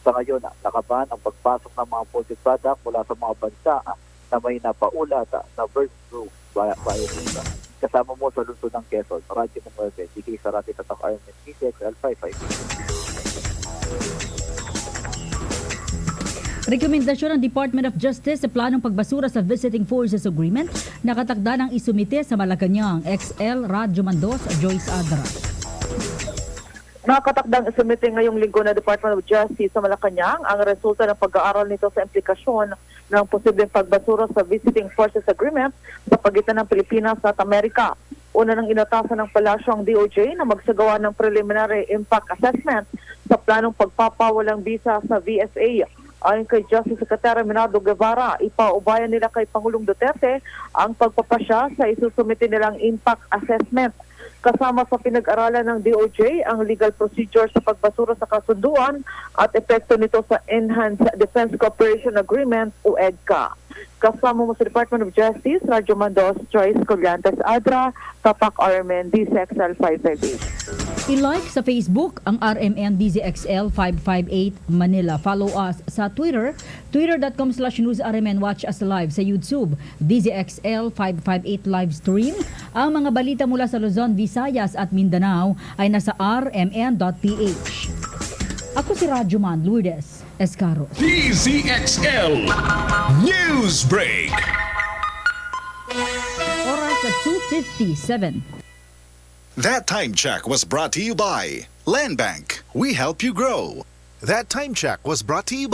[SPEAKER 17] Sa ngayon, nakaban ang pagpasok ng mga poultry product mula sa mga bansa na may napaulat na bird flu virus. Kasama mo sa lungsod ng Quezon, Radyo ng 9, DK Sarati Tatak RMN, DZXL 558.
[SPEAKER 14] Rekomendasyon ng Department of Justice sa planong pagbasura sa Visiting Forces Agreement, nakatakda ng isumite sa Malacanang. XL Radyoman 2, Joyce Adra.
[SPEAKER 2] Nakatakdang isumite ngayong linggo na Department of Justice sa Malacanang ang resulta ng pag-aaral nito sa implikasyon ng posibleng pagbasura sa Visiting Forces Agreement sa pagitan ng Pilipinas at Amerika. Una nang inatasan ng palasyo ang DOJ na magsagawa ng preliminary impact assessment sa planong pagpapawalang bisa sa VSA.
[SPEAKER 15] Ayon kay Justice Secretary Minardo Guevara, ipaubayan nila kay Pangulong Duterte ang pagpapasya sa isusumite nilang impact assessment. Kasama sa pinag-aralan ng DOJ ang legal procedure sa pagbasura sa kasunduan at epekto nito sa Enhanced Defense Cooperation Agreement o EDCA. Kasama mo sa Department of Justice, Radyo Mandos, Joyce Collantes Adra, Tapak RMN, Dzxl 558.
[SPEAKER 14] I-like sa Facebook ang RMN Dzxl 558 Manila. Follow us sa Twitter, twitter.com/newsrmn. Watch us live sa YouTube, Dzxl 558 live stream. Ang mga balita mula sa Luzon, Visayas at Mindanao ay nasa rmn.ph. Ako si Radyoman Lourdes Escaros.
[SPEAKER 8] DZXL Newsbreak.
[SPEAKER 14] Oras at 2:57.
[SPEAKER 25] That time check was brought to you by Land Bank. We help you grow. That time check was brought to you by